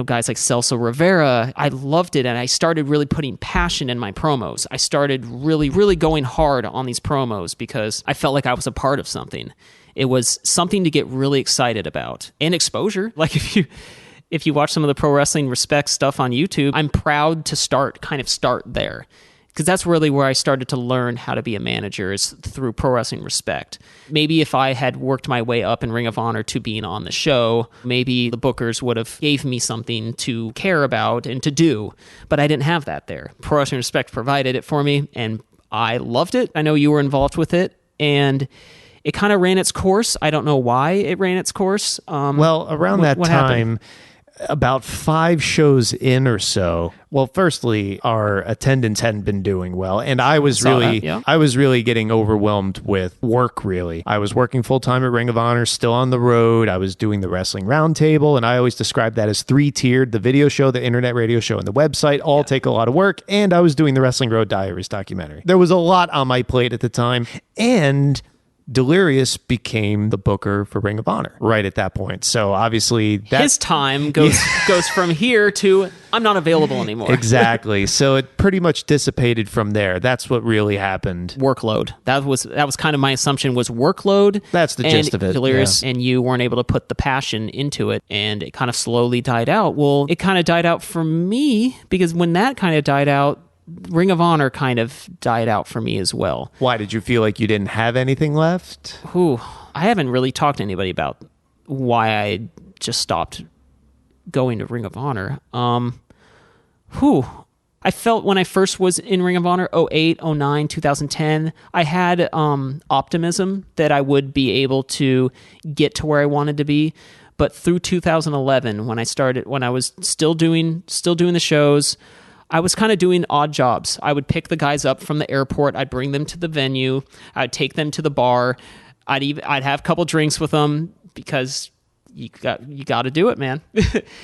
guys like Celso Rivera. I loved it, and I started really putting passion in my promos. I started really, really going hard on these promos because I felt like I was a part of something. It was something to get really excited about. And exposure. Like if you watch some of the Pro Wrestling Respect stuff on YouTube, I'm proud to start there. Because that's really where I started to learn how to be a manager, is through Pro Wrestling Respect. Maybe if I had worked my way up in Ring of Honor to being on the show, maybe the bookers would have gave me something to care about and to do. But I didn't have that there. Pro Wrestling Respect provided it for me, and I loved it. I know you were involved with it. and it kind of ran its course. I don't know why it ran its course. Well, around that what time, about 5 shows in or so. Well, firstly, our attendance hadn't been doing well, and I was really getting overwhelmed with work. Really, I was working full time at Ring of Honor, still on the road. I was doing the Wrestling Roundtable, and I always describe that as 3-tiered: the video show, the internet radio show, and the website all take a lot of work. And I was doing the Wrestling Road Diaries documentary. There was a lot on my plate at the time, and Delirious became the booker for Ring of Honor right at that point. So obviously his time goes from here to I'm not available anymore. Exactly. So it pretty much dissipated from there. That's what really happened. Workload. That was kind of my assumption, was workload. That's the gist of it. Delirious, and you weren't able to put the passion into it, and it kind of slowly died out. Well, it kind of died out for me because when that kind of died out, Ring of Honor kind of died out for me as well. Why? Did you feel like you didn't have anything left? I haven't really talked to anybody about why I just stopped going to Ring of Honor. I felt when I first was in Ring of Honor, 08, 09, 2010, I had optimism that I would be able to get to where I wanted to be. But through 2011, when I was still doing the shows, I was kind of doing odd jobs. I would pick the guys up from the airport. I'd bring them to the venue. I'd take them to the bar. I'd have a couple drinks with them because you got to do it, man.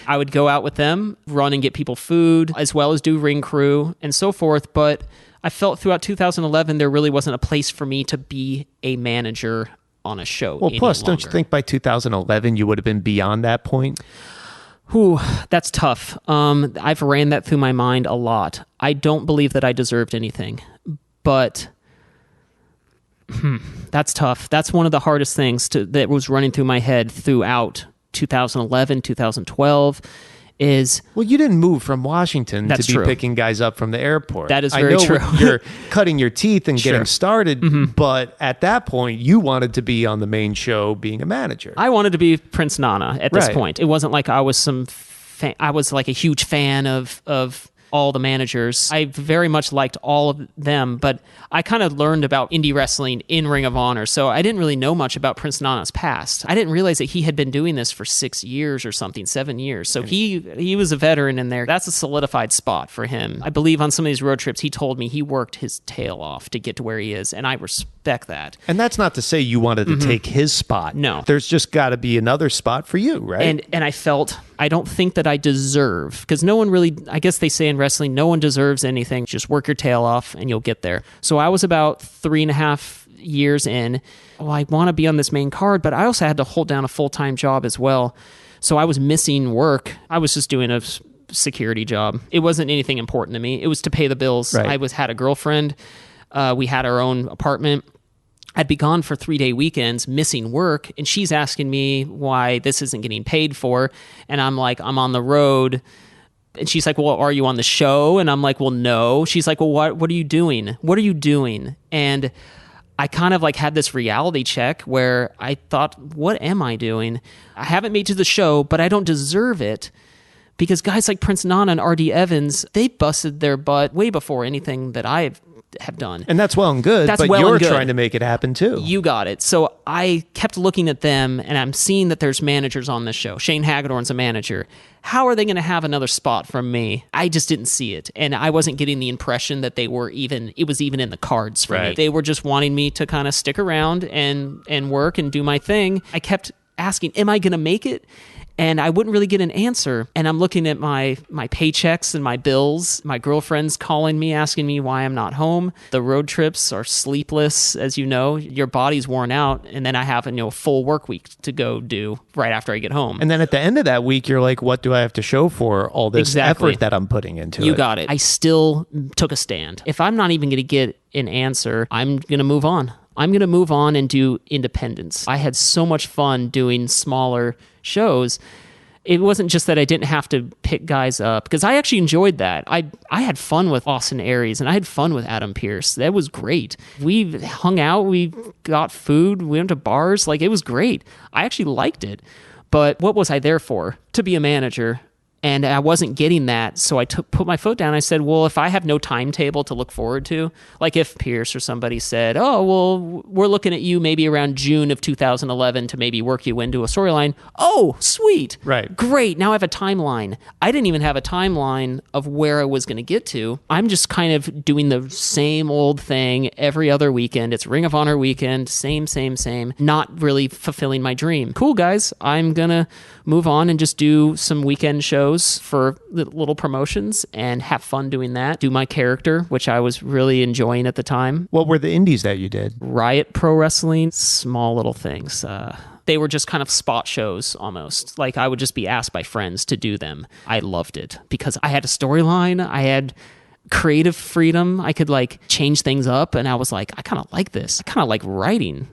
I would go out with them, run and get people food, as well as do ring crew and so forth. But I felt throughout 2011 there really wasn't a place for me to be a manager on a show. Well, plus, don't you think by 2011 you would have been beyond that point? That's tough. I've ran that through my mind a lot. I don't believe that I deserved anything, but that's tough. That's one of the hardest things that was running through my head throughout 2011, 2012 is... Well, you didn't move from Washington to be true. Picking guys up from the airport. That is very true. You're cutting your teeth and getting Sure. started, but at that point, you wanted to be on the main show being a manager. I wanted to be Prince Nana at this Right. point. It wasn't like I was I was like a huge fan of all the managers. I very much liked all of them, but I kind of learned about indie wrestling in Ring of Honor, so I didn't really know much about Prince Nana's past. I didn't realize that he had been doing this for 6 years or something, 7 years. So he was a veteran in there. That's a solidified spot for him. I believe on some of these road trips, he told me he worked his tail off to get to where he is, and I respect that. And that's not to say you wanted to take his spot. No. There's just got to be another spot for you, right? And I felt, I don't think that I deserve, because no one really, I guess they say in wrestling, no one deserves anything. Just work your tail off and you'll get there. So I was about 3.5 years in. Well, I want to be on this main card, but I also had to hold down a full-time job as well. So I was missing work. I was just doing a security job. It wasn't anything important to me. It was to pay the bills. Right. I had a girlfriend. We had our own apartment. I'd be gone for 3-day weekends, missing work, and she's asking me why this isn't getting paid for. And I'm like, I'm on the road. And she's like, well, are you on the show? And I'm like, well, no. She's like, well, what are you doing? What are you doing? And I kind of like had this reality check where I thought, what am I doing? I haven't made it to the show, but I don't deserve it. Because guys like Prince Nana and R.D. Evans, they busted their butt way before anything that I have done. And that's well and good, That's but well you're and good. trying to make it happen too. You got it. So I kept looking at them, and I'm seeing that there's managers on this show. Shane Hagedorn's a manager. How are they going to have another spot from me? I just didn't see it. And I wasn't getting the impression that it was even in the cards for me. Right. They were just wanting me to kind of stick around and work and do my thing. I kept asking, am I going to make it? And I wouldn't really get an answer. And I'm looking at my paychecks and my bills. My girlfriend's calling me, asking me why I'm not home. The road trips are sleepless, as you know. Your body's worn out. And then I have a full work week to go do right after I get home. And then at the end of that week, you're like, what do I have to show for all this Exactly. effort that I'm putting into it? You got it. I still took a stand. If I'm not even going to get an answer, I'm going to move on. I'm going to move on and do independence. I had so much fun doing smaller shows. It wasn't just that I didn't have to pick guys up, because I actually enjoyed that. I had fun with Austin Aries, and I had fun with Adam Pearce. That was great. We hung out. We got food. We went to bars. It was great. I actually liked it. But what was I there for? To be a manager. And I wasn't getting that, so I put my foot down. I said, well, if I have no timetable to look forward to, like if Pierce or somebody said, oh, well, we're looking at you maybe around June of 2011 to maybe work you into a storyline. Oh, sweet. Right. Great. Now I have a timeline. I didn't even have a timeline of where I was going to get to. I'm just kind of doing the same old thing every other weekend. It's Ring of Honor weekend, same, not really fulfilling my dream. Cool, guys. I'm going to move on and just do some weekend shows for little promotions and have fun doing that. Do my character, which I was really enjoying at the time. What were the indies that you did? Riot Pro Wrestling, small little things. They were just kind of spot shows almost. Like I would just be asked by friends to do them. I loved it because I had a storyline. I had creative freedom. I could like change things up. And I was like, I kind of like this. I kind of like writing.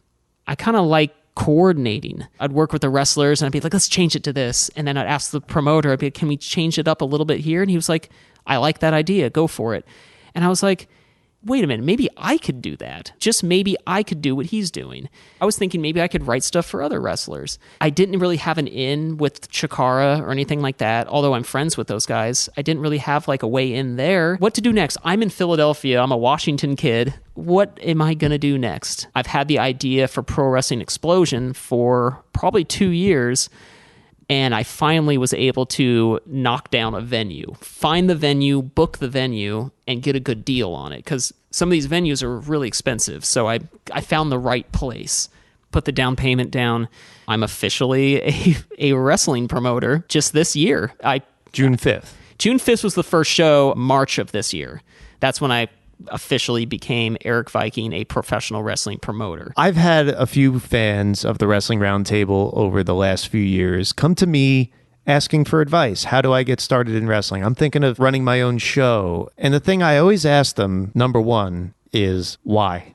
I kind of like coordinating. I'd work with the wrestlers and I'd be like, let's change it to this. And then I'd ask the promoter, I'd be like, can we change it up a little bit here? And he was like, I like that idea. Go for it. And I was like, wait a minute, maybe I could do that. Just maybe I could do what he's doing. I was thinking maybe I could write stuff for other wrestlers. I didn't really have an in with Chikara or anything like that, although I'm friends with those guys. I didn't really have like a way in there. What to do next? I'm in Philadelphia. I'm a Washington kid. What am I going to do next? I've had the idea for Pro Wrestling Explosion for probably 2 years, and I finally was able to knock down a venue, find the venue, book the venue, and get a good deal on it. Because some of these venues are really expensive. So I found the right place, put the down payment down. I'm officially a wrestling promoter just this year. June 5th. June 5th was the first show, March of this year. That's when I officially became Erik Viking, a professional wrestling promoter. I've had a few fans of the Wrestling Roundtable over the last few years come to me asking for advice. How do I get started in wrestling? I'm thinking of running my own show. And the thing I always ask them, number one, is why?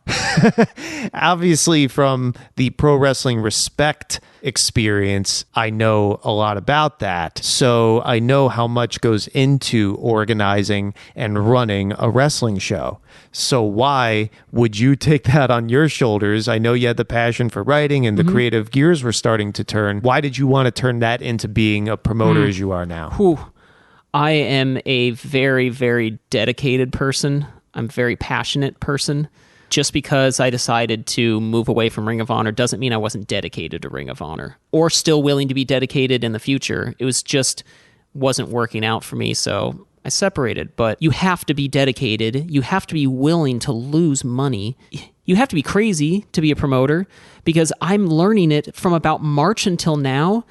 Obviously, from the Pro Wrestling Respect experience, I know a lot about that. So I know how much goes into organizing and running a wrestling show. So why would you take that on your shoulders? I know you had the passion for writing and the creative gears were starting to turn. Why did you want to turn that into being a promoter as you are now? I am a very, very dedicated person. I'm a very passionate person. Just because I decided to move away from Ring of Honor doesn't mean I wasn't dedicated to Ring of Honor or still willing to be dedicated in the future. It was just wasn't working out for me, so I separated. But you have to be dedicated. You have to be willing to lose money. You have to be crazy to be a promoter, because I'm learning it from about March until now.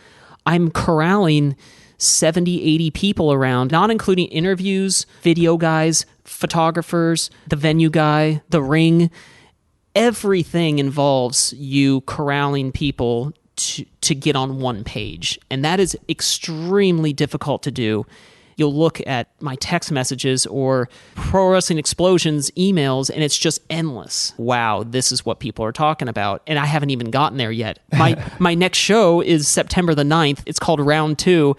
I'm corralling 70, 80 people around, not including interviews, video guys, photographers, the venue guy, the ring. Everything involves you corralling people to get on one page. And that is extremely difficult to do. You'll look at my text messages or Pro Wrestling Explosion's emails, and it's just endless. Wow, this is what people are talking about. And I haven't even gotten there yet. My next show is September the 9th. It's called Round 2.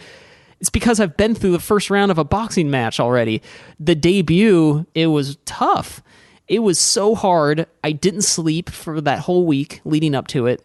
It's because I've been through the first round of a boxing match already. The debut, it was tough. It was so hard. I didn't sleep for that whole week leading up to it.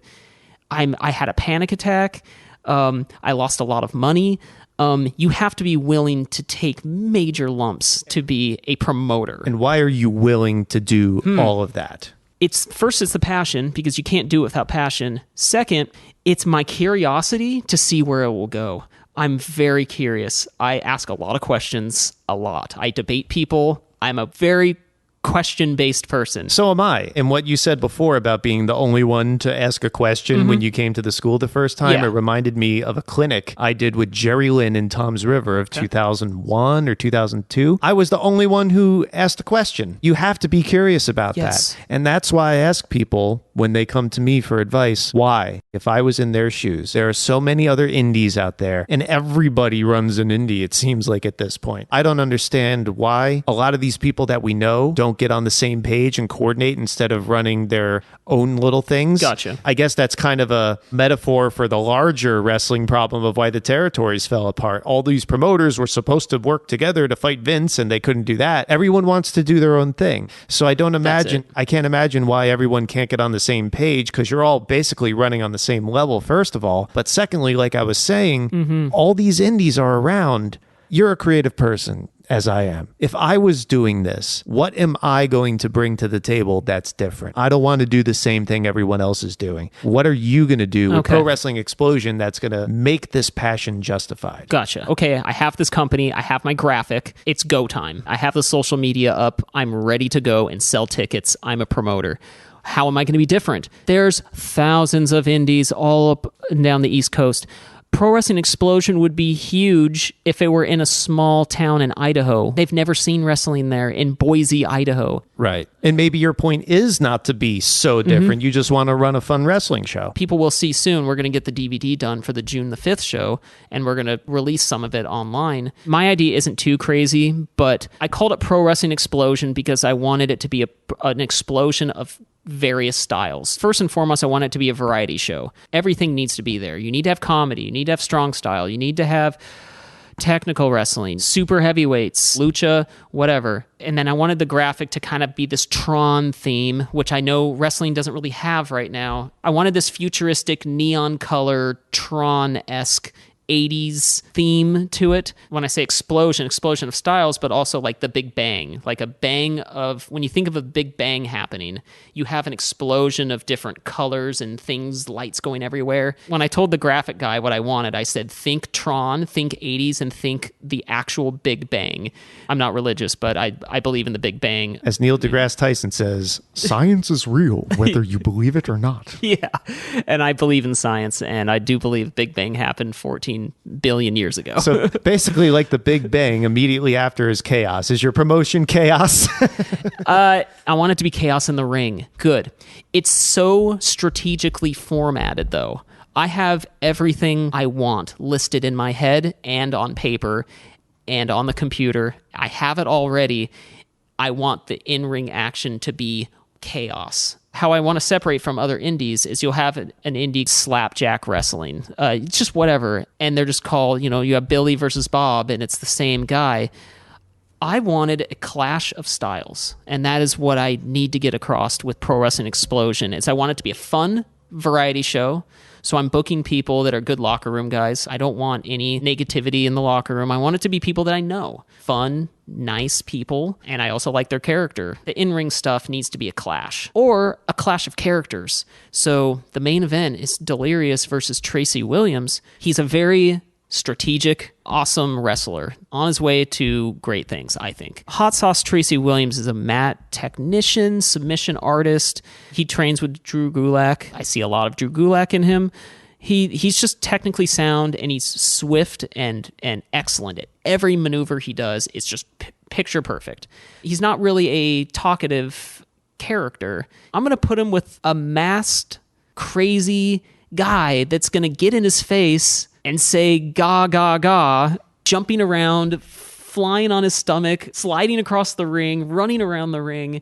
I had a panic attack. I lost a lot of money. You have to be willing to take major lumps to be a promoter. And why are you willing to do all of that? It's the passion, because you can't do it without passion. Second, it's my curiosity to see where it will go. I'm very curious. I ask a lot of questions, a lot. I debate people. I'm a very question-based person. So am I. And what you said before about being the only one to ask a question when you came to the school the first time, it reminded me of a clinic I did with Jerry Lynn in Tom's River of 2001 or 2002. I was the only one who asked a question. You have to be curious about that. And that's why I ask people when they come to me for advice, why? If I was in their shoes, there are so many other indies out there, and everybody runs an indie, it seems like at this point. I don't understand why a lot of these people that we know don't get on the same page and coordinate instead of running their own little things. Gotcha. I guess that's kind of a metaphor for the larger wrestling problem of why the territories fell apart. All these promoters were supposed to work together to fight Vince, and they couldn't do that. Everyone wants to do their own thing. So I can't imagine why everyone can't get on the same page because you're all basically running on the same level, first of all. But secondly, like I was saying, all these indies are around. You're a creative person, as I am. If I was doing this, what am I going to bring to the table that's different? I don't want to do the same thing everyone else is doing. What are you going to do with Pro Wrestling Explosion that's going to make this passion justified? Gotcha. Okay, I have this company. I have my graphic. It's go time. I have the social media up. I'm ready to go and sell tickets. I'm a promoter. How am I going to be different? There's thousands of indies all up and down the East Coast. Pro Wrestling Explosion would be huge if it were in a small town in Idaho. They've never seen wrestling there, in Boise, Idaho. Right. And maybe your point is not to be so different. You just want to run a fun wrestling show. People will see soon. We're going to get the DVD done for the June the 5th show, and we're going to release some of it online. My idea isn't too crazy, but I called it Pro Wrestling Explosion because I wanted it to be an explosion of various styles. First and foremost, I want it to be a variety show. Everything needs to be there. You need to have comedy. You need to have strong style. You need to have technical wrestling, super heavyweights, lucha, whatever. And then I wanted the graphic to kind of be this Tron theme, which I know wrestling doesn't really have right now. I wanted this futuristic neon color Tron-esque 80s theme to it. When I say explosion of styles, but also like the Big Bang, like a bang of, when you think of a Big Bang happening, you have an explosion of different colors and things, lights going everywhere. When I told the graphic guy what I wanted, I said, think Tron, think 80s, and think the actual Big Bang. I'm not religious, but I believe in the Big Bang. As Neil deGrasse Tyson says, science is real, whether you believe it or not. Yeah, and I believe in science, and I do believe Big Bang happened 14 billion years ago. So basically, like the Big Bang, immediately after is chaos. Is your promotion chaos? I want it to be chaos in the ring. Good. It's so strategically formatted, though. I have everything I want listed in my head and on paper and on the computer. I have it all ready. I want the in-ring action to be chaos. How I want to separate from other indies is you'll have an indie slapjack wrestling, just whatever, and they're just called, you have Billy versus Bob, and it's the same guy. I wanted a clash of styles, and that is what I need to get across with Pro Wrestling Explosion. I want it to be a fun variety show. So I'm booking people that are good locker room guys. I don't want any negativity in the locker room. I want it to be people that I know. Fun, nice people, and I also like their character. The in-ring stuff needs to be a clash, or a clash of characters. So the main event is Delirious versus Tracy Williams. He's a very strategic, awesome wrestler on his way to great things, I think. Hot Sauce Tracy Williams is a mat technician, submission artist. He trains with Drew Gulak. I see a lot of Drew Gulak in him. He's just technically sound, and he's swift and excellent at every maneuver he does. It's just picture perfect. He's not really a talkative character. I'm going to put him with a masked, crazy guy that's going to get in his face and say ga ga ga, jumping around, flying on his stomach, sliding across the ring, running around the ring.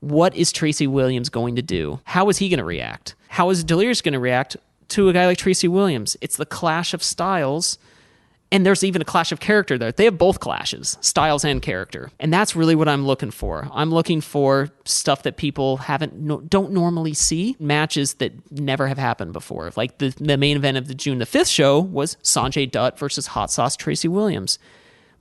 What is Tracy Williams going to do? How is he going to react? How is Delirious going to react to a guy like Tracy Williams? It's the clash of styles, and there's even a clash of character there. They have both clashes, styles and character, and that's really what I'm looking for. I'm looking for stuff that people don't normally see, matches that never have happened before. Like the main event of the June the 5th show was Sanjay Dutt versus Hot Sauce Tracy Williams.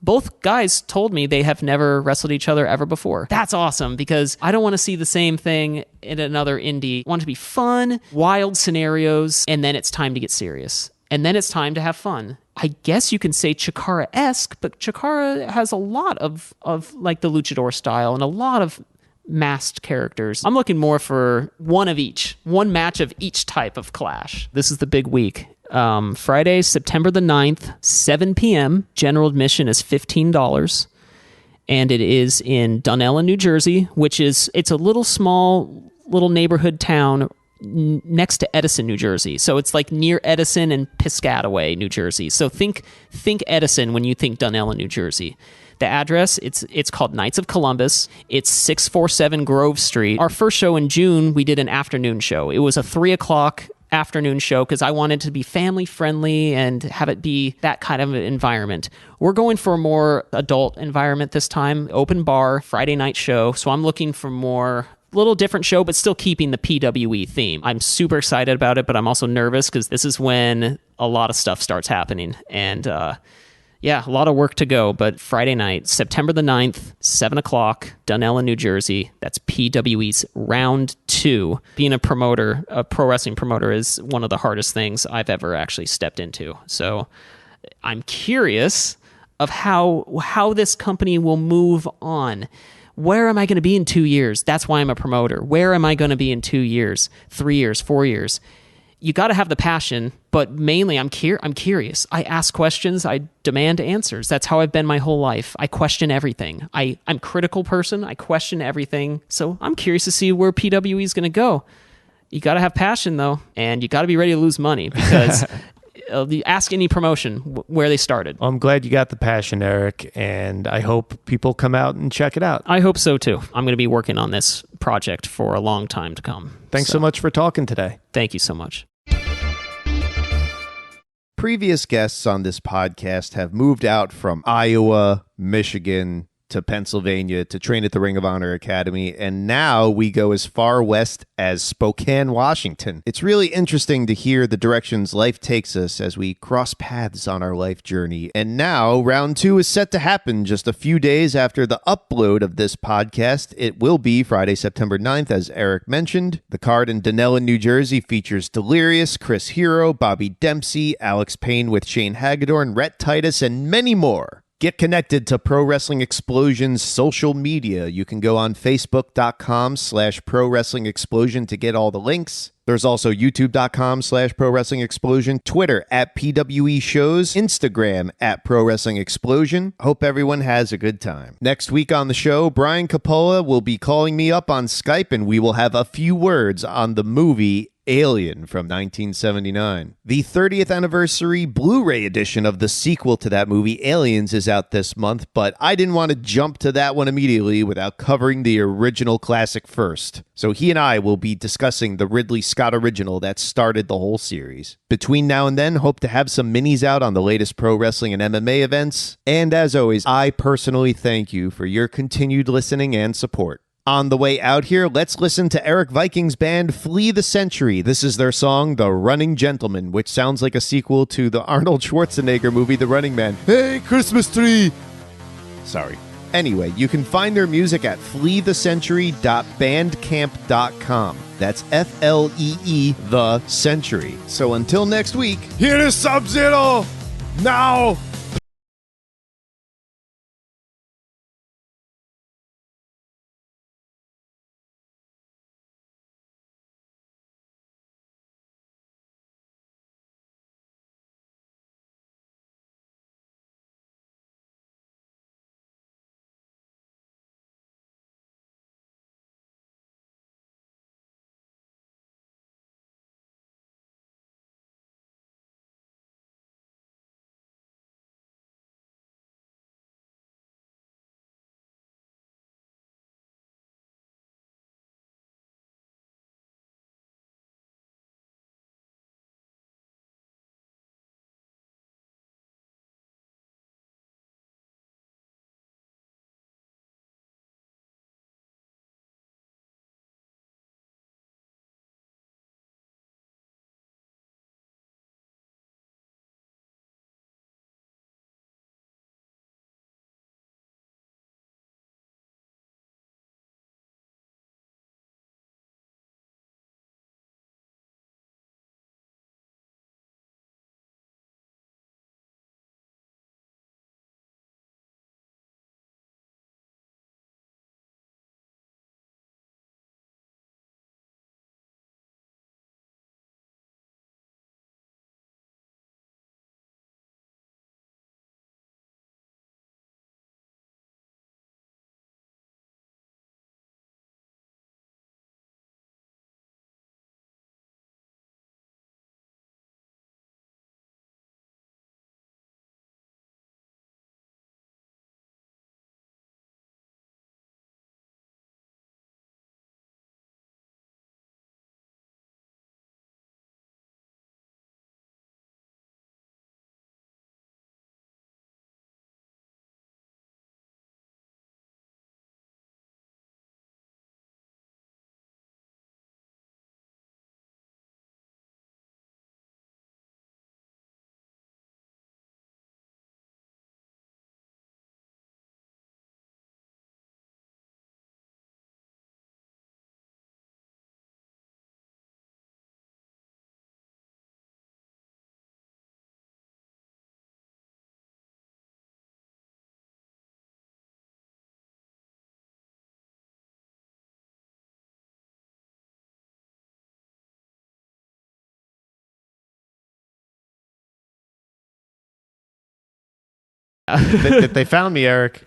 Both guys told me they have never wrestled each other ever before. That's awesome, because I don't want to see the same thing in another indie. I want it to be fun, wild scenarios, and then it's time to get serious. And then it's time to have fun. I guess you can say Chikara-esque, but Chikara has a lot of like the luchador style and a lot of masked characters. I'm looking more for one of each, one match of each type of clash. This is the big week. Friday, September the 9th, 7 p.m. General admission is $15. And it is in Dunellen, New Jersey, it's a little small neighborhood town next to Edison, New Jersey. So it's like near Edison and Piscataway, New Jersey. So think Edison when you think Dunellen, New Jersey. The address, it's called Knights of Columbus. It's 647 Grove Street. Our first show in June, we did an afternoon show. It was a 3 o'clock afternoon show because I wanted to be family friendly and have it be that kind of environment. We're going for a more adult environment this time, open bar, Friday night show. So I'm looking for more little different show, but still keeping the PWE theme. I'm super excited about it, but I'm also nervous because this is when a lot of stuff starts happening. And yeah, a lot of work to go. But Friday night, September the 9th, 7 o'clock, Dunellen, New Jersey. That's PWE's round 2. Being a promoter, a pro wrestling promoter, is one of the hardest things I've ever actually stepped into. So I'm curious of how this company will move on. Where am I going to be in 2 years? That's why I'm a promoter. Where am I going to be in 2 years, 3 years, 4 years? You got to have the passion, but mainly I'm curious. I ask questions. I demand answers. That's how I've been my whole life. I question everything. I'm a critical person. I question everything. So I'm curious to see where PWE is going to go. You got to have passion, though, and you got to be ready to lose money because ask any promotion where they started. I'm glad you got the passion, Eric, and I hope people come out and check it out. I hope so, too. I'm going to be working on this project for a long time to come. Thanks so much for talking today. Thank you so much. Previous guests on this podcast have moved out from Iowa, Michigan, to Pennsylvania to train at the Ring of Honor Academy, and now we go as far west as Spokane, Washington. It's really interesting to hear the directions life takes us as we cross paths on our life journey. And now, round 2 is set to happen just a few days after the upload of this podcast. It will be Friday, September 9th, as Eric mentioned. The card in Dunellen, New Jersey features Delirious, Chris Hero, Bobby Dempsey, Alex Payne with Shane Hagedorn, Rhett Titus, and many more. Get connected to Pro Wrestling Explosion's social media. You can go on Facebook.com/Pro Wrestling Explosion to get all the links. There's also YouTube.com/Pro Wrestling Explosion, Twitter @PWE Shows, Instagram @Pro Wrestling Explosion. Hope everyone has a good time. Next week on the show, Brian Capola will be calling me up on Skype and we will have a few words on the movie Alien from 1979. The 30th anniversary Blu-ray edition of the sequel to that movie, Aliens, is out this month, but I didn't want to jump to that one immediately without covering the original classic first. So he and I will be discussing the Ridley Scott original that started the whole series. Between now and then, hope to have some minis out on the latest pro wrestling and MMA events. And as always, I personally thank you for your continued listening and support. On the way out here, let's listen to Erik Viking's band Flee the Century. This is their song, The Running Gentleman, which sounds like a sequel to the Arnold Schwarzenegger movie, The Running Man. Hey, Christmas tree! Sorry. Anyway, you can find their music at fleethecentury.bandcamp.com. That's FLEE The Century. So until next week, here is Sub-Zero! Now! They found me, Eric.